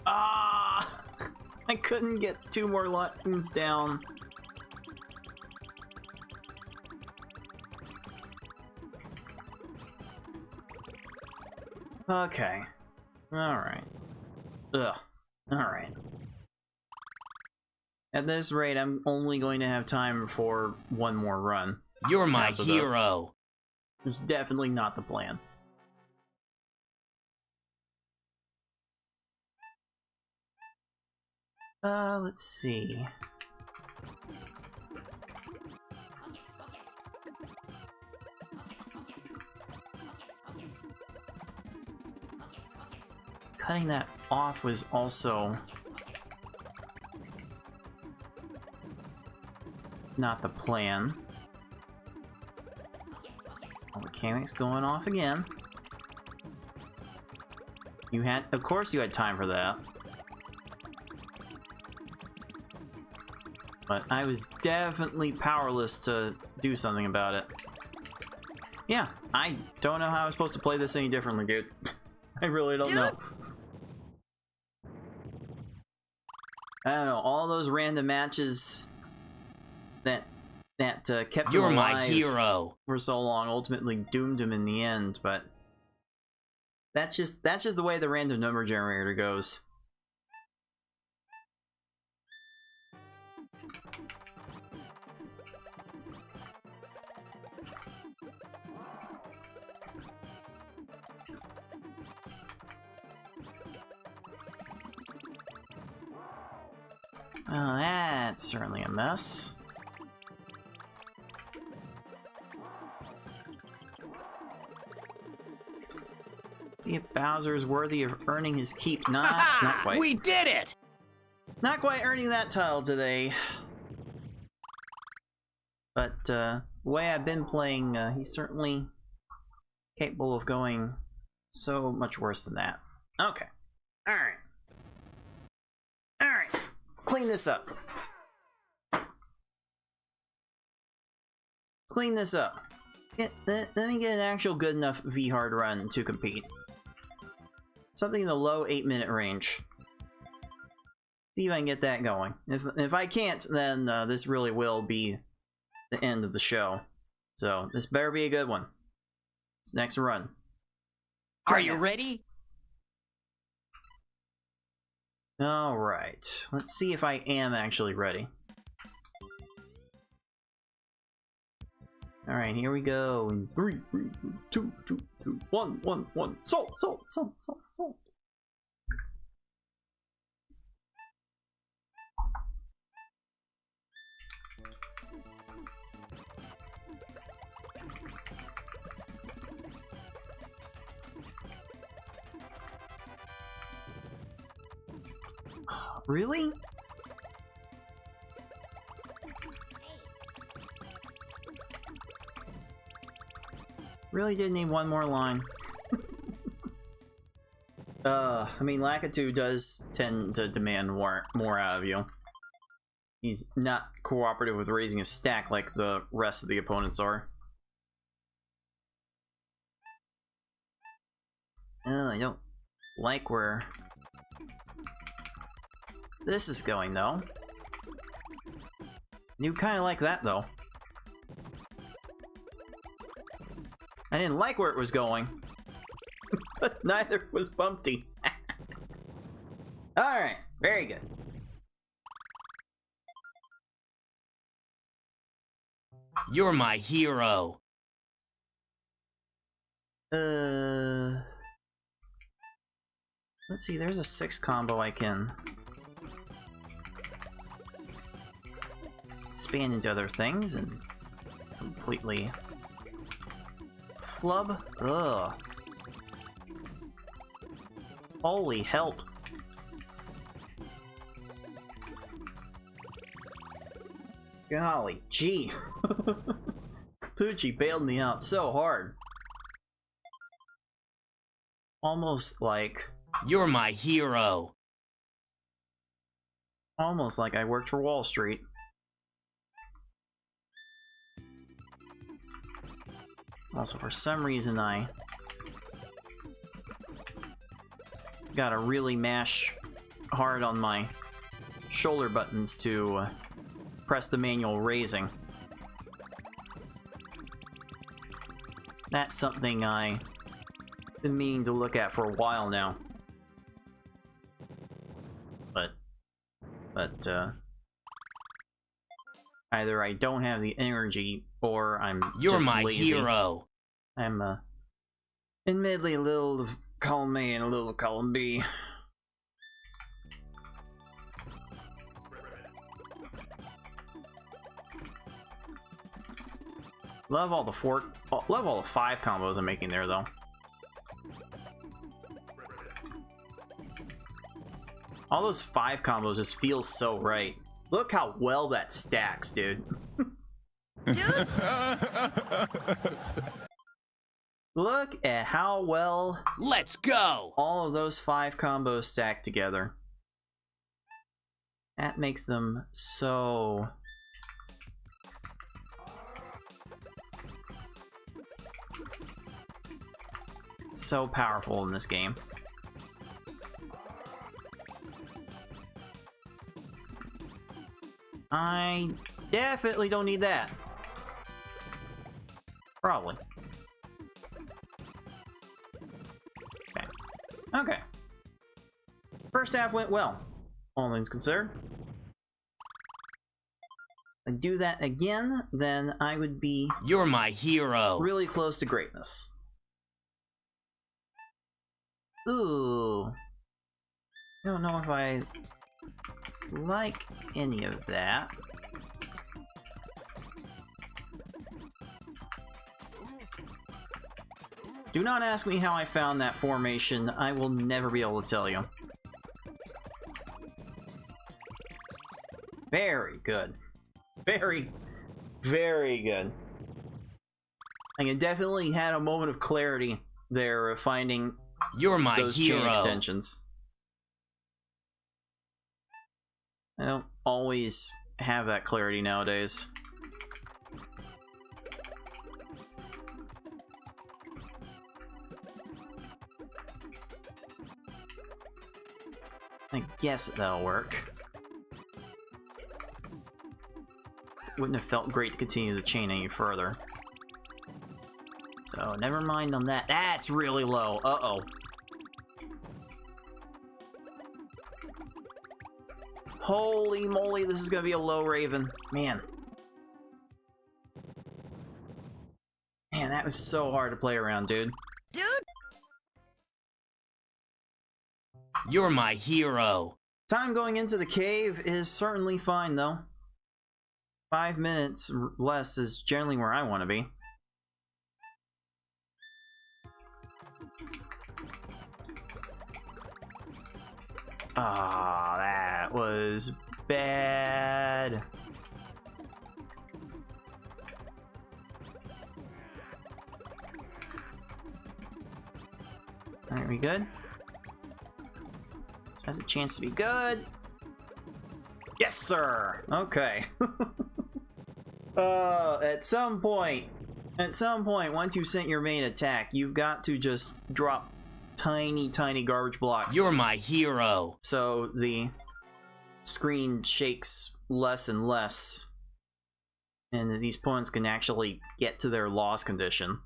Ah! I couldn't get 2 more buttons down. Okay. Alright. Ugh. Alright. At this rate, I'm only going to have time for 1 more run. You're my after this. hero. It's definitely not the plan. Let's see. Cutting that off was also not the plan. All mechanics going off again. You had, of course you had time for that. But I was definitely powerless to do something about it. Yeah, I don't know how I'm supposed to play this any differently, dude. I really don't know. I don't know, all those random matches that kept him alive my hero for so long ultimately doomed him in the end, but that's just the way the random number generator goes. Well, that's certainly a mess. See if Bowser is worthy of earning his keep. Not quite. We did it! Not quite earning that title today. But the way I've been playing, he's certainly capable of going so much worse than that. Okay. Alright. Alright. Let's clean this up. Let's clean this up. Let me get an actual good enough V-hard run to compete. Something in the low 8-minute range. See if I can get that going. If I can't, then this really will be the end of the show. So this better be a good one. This next run. Are you ready? Alright. Let's see if I am actually ready. Alright, here we go. In 3, 2, 1, 1, 1. Salt, salt, salt, salt, salt. Really? Really did need one more line. I mean, Lakitu does tend to demand more out of you. He's not cooperative with raising a stack like the rest of the opponents are. I don't like where this is going, though. You kind of like that, though. I didn't like where it was going, but neither was Bumpty. Alright, very good. You're my hero. Let's see, there's a 6 combo I can expand into other things and completely flub. Ugh. Holy help. Golly, gee. Poochie bailed me out so hard. Almost like... You're my hero. Almost like I worked for Wall Street. Also, for some reason, I gotta really mash hard on my shoulder buttons to press the manual raising. That's something I've been meaning to look at for a while now. But either I don't have the energy, or I'm You're just my lazy. hero. I'm admittedly a little of column A and a little of column B. Love all the love all the 5 combos I'm making there, though. All those 5 combos just feel so right. Look how well that stacks, dude. Dude, Look at how well Let's go. all of those 5 combos stack together. That makes them so so powerful in this game. I definitely don't need that. Probably. Okay. Okay. First half went well, all things considered. If I do that again, then I would be... You're my hero. ...really close to greatness. Ooh. I don't know if I like any of that. Do not ask me how I found that formation. I will never be able to tell you. Very good. Very, very good. I definitely had a moment of clarity there of finding You're my those hero. chain extensions. I don't always have that clarity nowadays. I guess that'll work. It wouldn't have felt great to continue the chain any further. So, never mind on that. That's really low. Uh-oh. Holy moly, this is gonna be a low Raven. Man. Man, that was so hard to play around, dude. Dude! You're my hero. Time going into the cave is certainly fine, though. 5 minutes less is generally where I want to be. Ah, that was bad. Alright, we good? This has a chance to be good. Yes, sir! Okay. At some point, once you sent your main attack, you've got to just drop tiny garbage blocks. You're my hero. So the screen shakes less and less, and these opponents can actually get to their loss condition.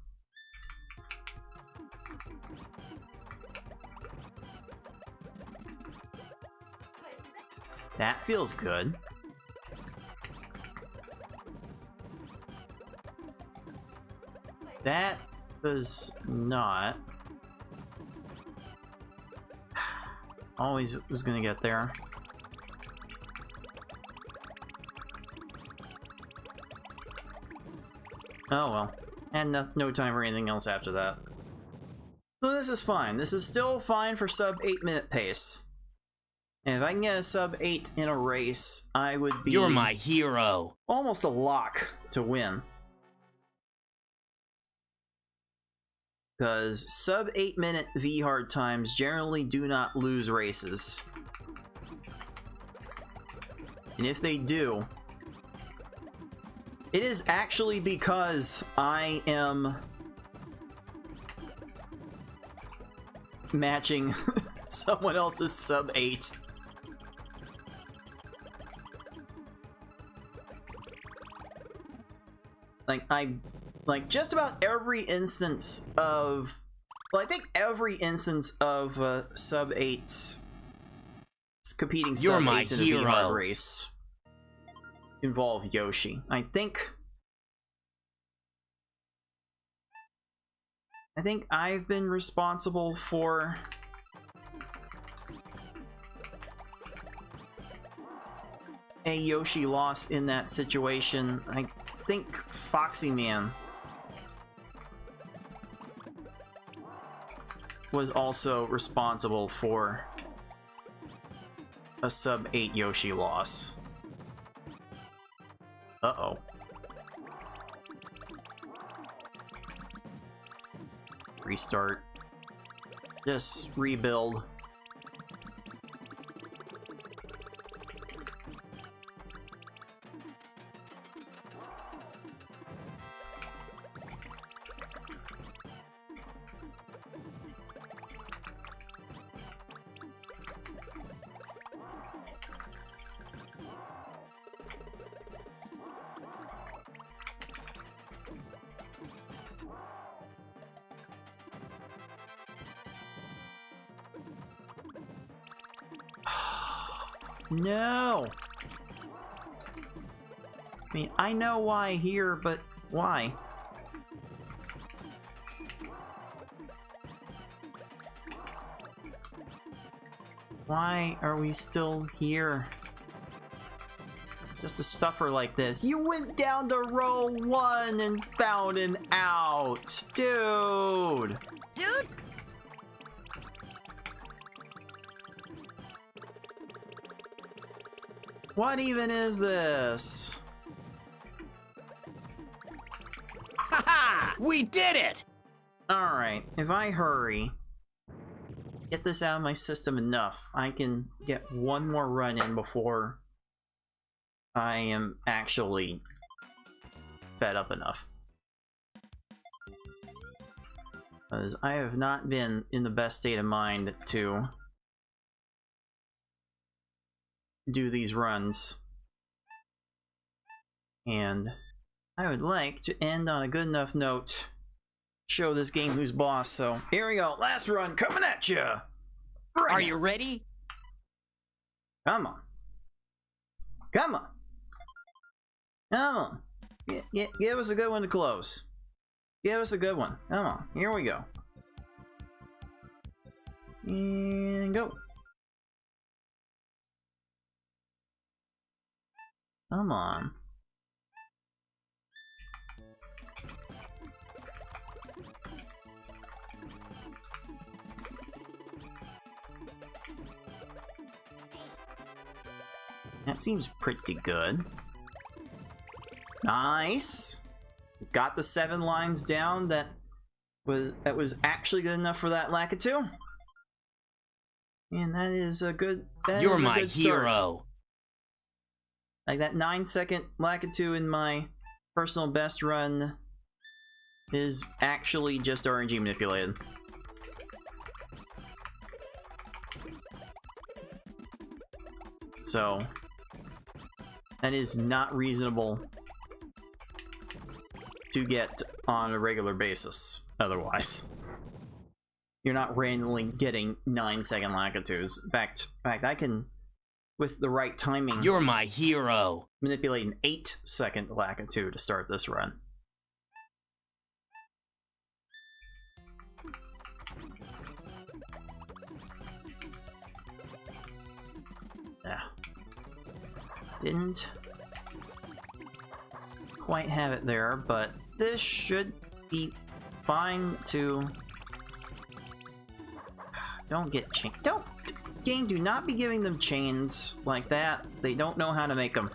That feels good. That does not. Always was gonna get there. Oh well. And no time for anything else after that. So this is fine. This is still fine for sub 8 minute pace. And if I can get a sub 8 in a race, I would be... You're my hero. Almost a lock to win. Because sub 8 minute V hard times generally do not lose races. And if they do, it is actually because I am matching someone else's sub 8. Like just about every instance of, well, I think every instance of sub 8s competing You're sub my 8s in a hero. VR race involve Yoshi. I think I've been responsible for a Yoshi loss in that situation. I think Foxy Man was also responsible for a sub 8 Yoshi loss. Uh-oh. Restart. Just rebuild. No! I mean, I know why here, but why? Why are we still here? Just to suffer like this. You went down to row 1 and found an out. Dude! Dude? What even is this? Ha! We did it! Alright, if I hurry, get this out of my system enough, I can get one more run in before I am actually fed up enough. Because I have not been in the best state of mind to do these runs. And I would like to end on a good enough note, show this game who's boss, so here we go, last run coming at you! Right Are now. you ready? Come on. Come on. Come on. Give us a good one to close. Give us a good one. Come on. Here we go. And go. Come on. That seems pretty good. Nice. Got the 7 lines down. That was actually good enough for that Lakitu. And that is a good. You're my hero. Like that 9-second Lakitu in my personal best run is actually just RNG manipulated. So that is not reasonable to get on a regular basis otherwise. You're not randomly getting 9-second Lakitus. In fact, I can, with the right timing, You're my hero. manipulate an 8-second Lakitu to start this run. Yeah. Didn't quite have it there, but this should be fine to... Don't get chain. Don't! Game, do not be giving them chains like that. They don't know how to make them.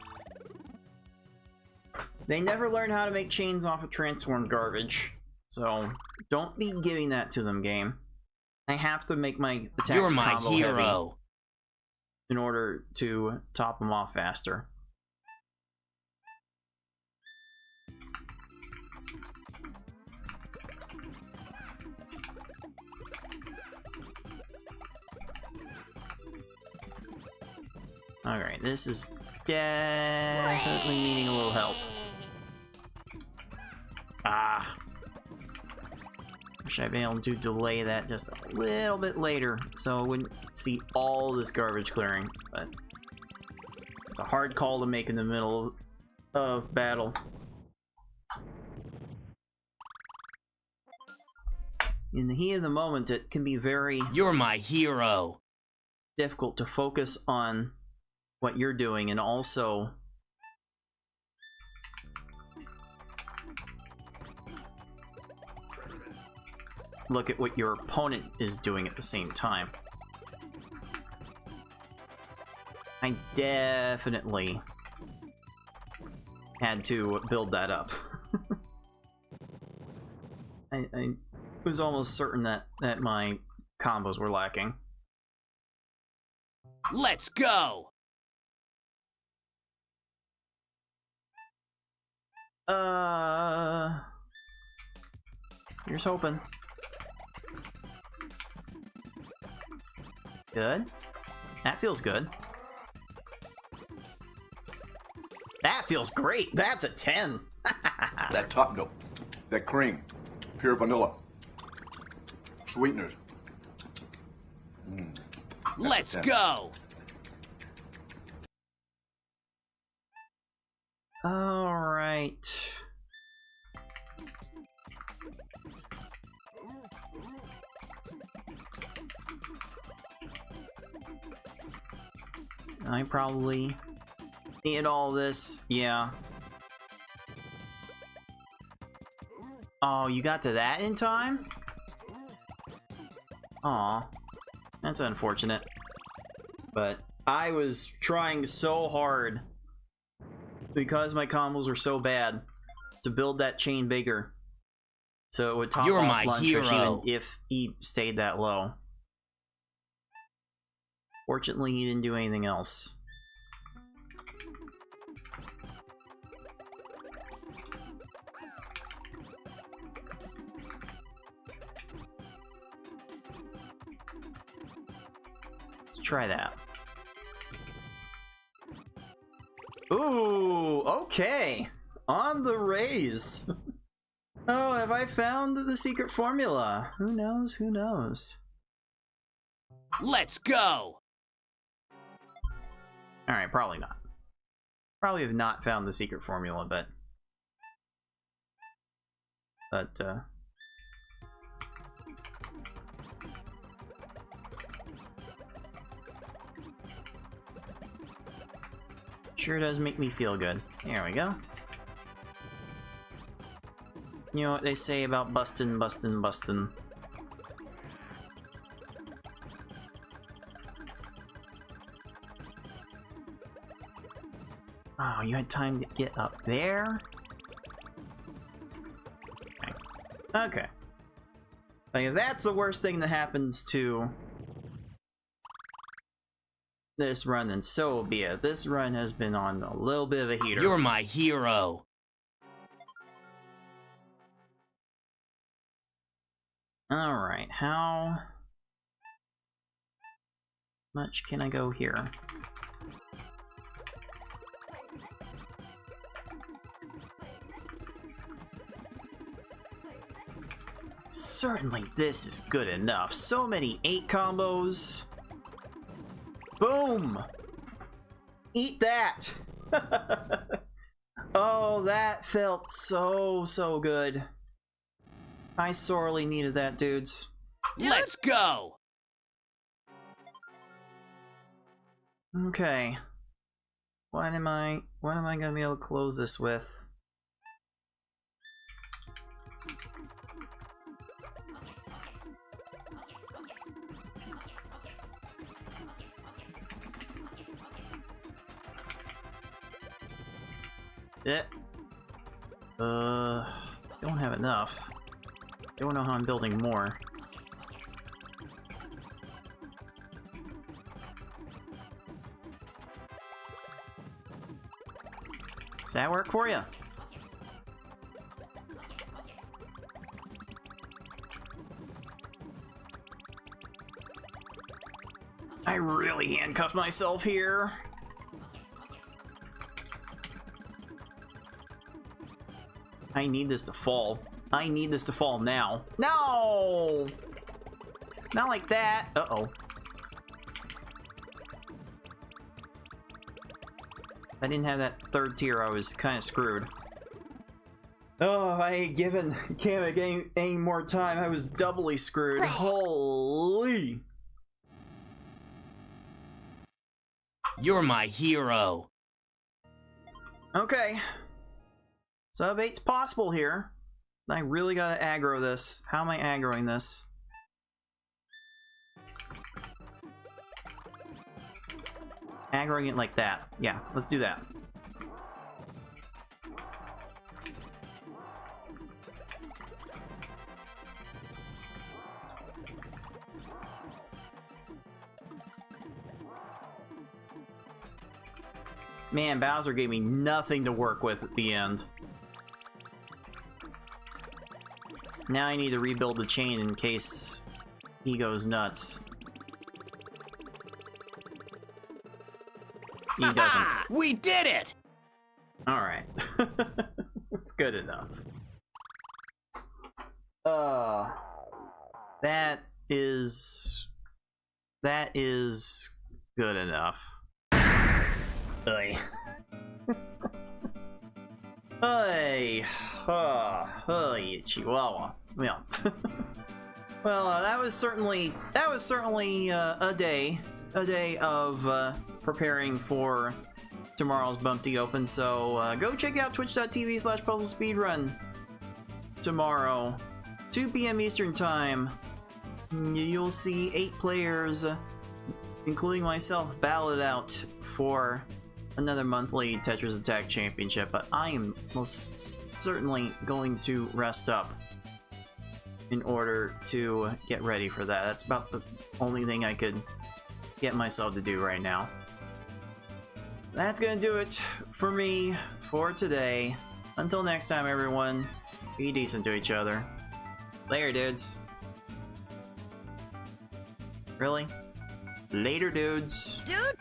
They never learn how to make chains off of transformed garbage. So, don't be giving that to them, game. I have to make my attacks You're my combo hero. heavy in order to top them off faster. Alright, this is definitely needing a little help. Ah. Wish I'd been able to delay that just a little bit later so I wouldn't see all this garbage clearing, but it's a hard call to make in the middle of battle. In the heat of the moment, it can be very You're my hero. difficult to focus on what you're doing and also look at what your opponent is doing at the same time. I definitely had to build that up. I was almost certain that my combos were lacking. Let's go. Here's hoping. Good. That feels good. That feels great. That's a 10. That top note, that cream, pure vanilla, sweeteners. Let's 10. go. Alright. I probably need all this, yeah. Oh, you got to that in time? Aw, that's unfortunate. But I was trying so hard because my combos were so bad to build that chain bigger, so it would top You're off my Lunchfish hero. even if he stayed that low. Fortunately, he didn't do anything else. Let's try that. Ooh, okay. On the raise. Oh, have I found the secret formula? Who knows? Who knows? Let's go! Alright, probably not. Probably have not found the secret formula, but sure does make me feel good. There we go. You know what they say about bustin', bustin', bustin'. Oh, you had time to get up there? Okay. Okay. Like, if that's the worst thing that happens to this run, then so be it. This run has been on a little bit of a heater. You're my hero. Alright, how much can I go here? Certainly this is good enough. So many 8 combos. Boom! Eat that! Oh, that felt so good. I sorely needed that, dudes. Let's go! Okay. What am I gonna be able to close this with? Don't have enough. Don't know how I'm building more. Does that work for you? I really handcuffed myself here. I need this to fall. I need this to fall now. No! Not like that. Uh-oh. If I didn't have that third tier, I was kind of screwed. Oh, I ain't given Kamek any more time. I was doubly screwed. Holy! You're my hero. Okay. Sub 8's possible here. I really gotta aggro this. How am I aggroing this? Aggroing it like that. Yeah, let's do that. Man, Bowser gave me nothing to work with at the end. Now I need to rebuild the chain in case he goes nuts. He doesn't. We did it! Alright. That's good enough. That is good enough. Oy. Hey, hey, Chihuahua. Yeah. Well, that was certainly a day of preparing for tomorrow's Bumpty Open. So go check out twitch.tv/puzzlespeedrun tomorrow, 2 p.m. Eastern Time. You'll see 8 players, including myself, battle it out for another monthly Tetris Attack Championship. But I am most certainly going to rest up in order to get ready for that. That's about the only thing I could get myself to do right now. That's gonna do it for me for today. Until next time, everyone, be decent to each other. Later, dudes. Really? Later, dudes. Dude!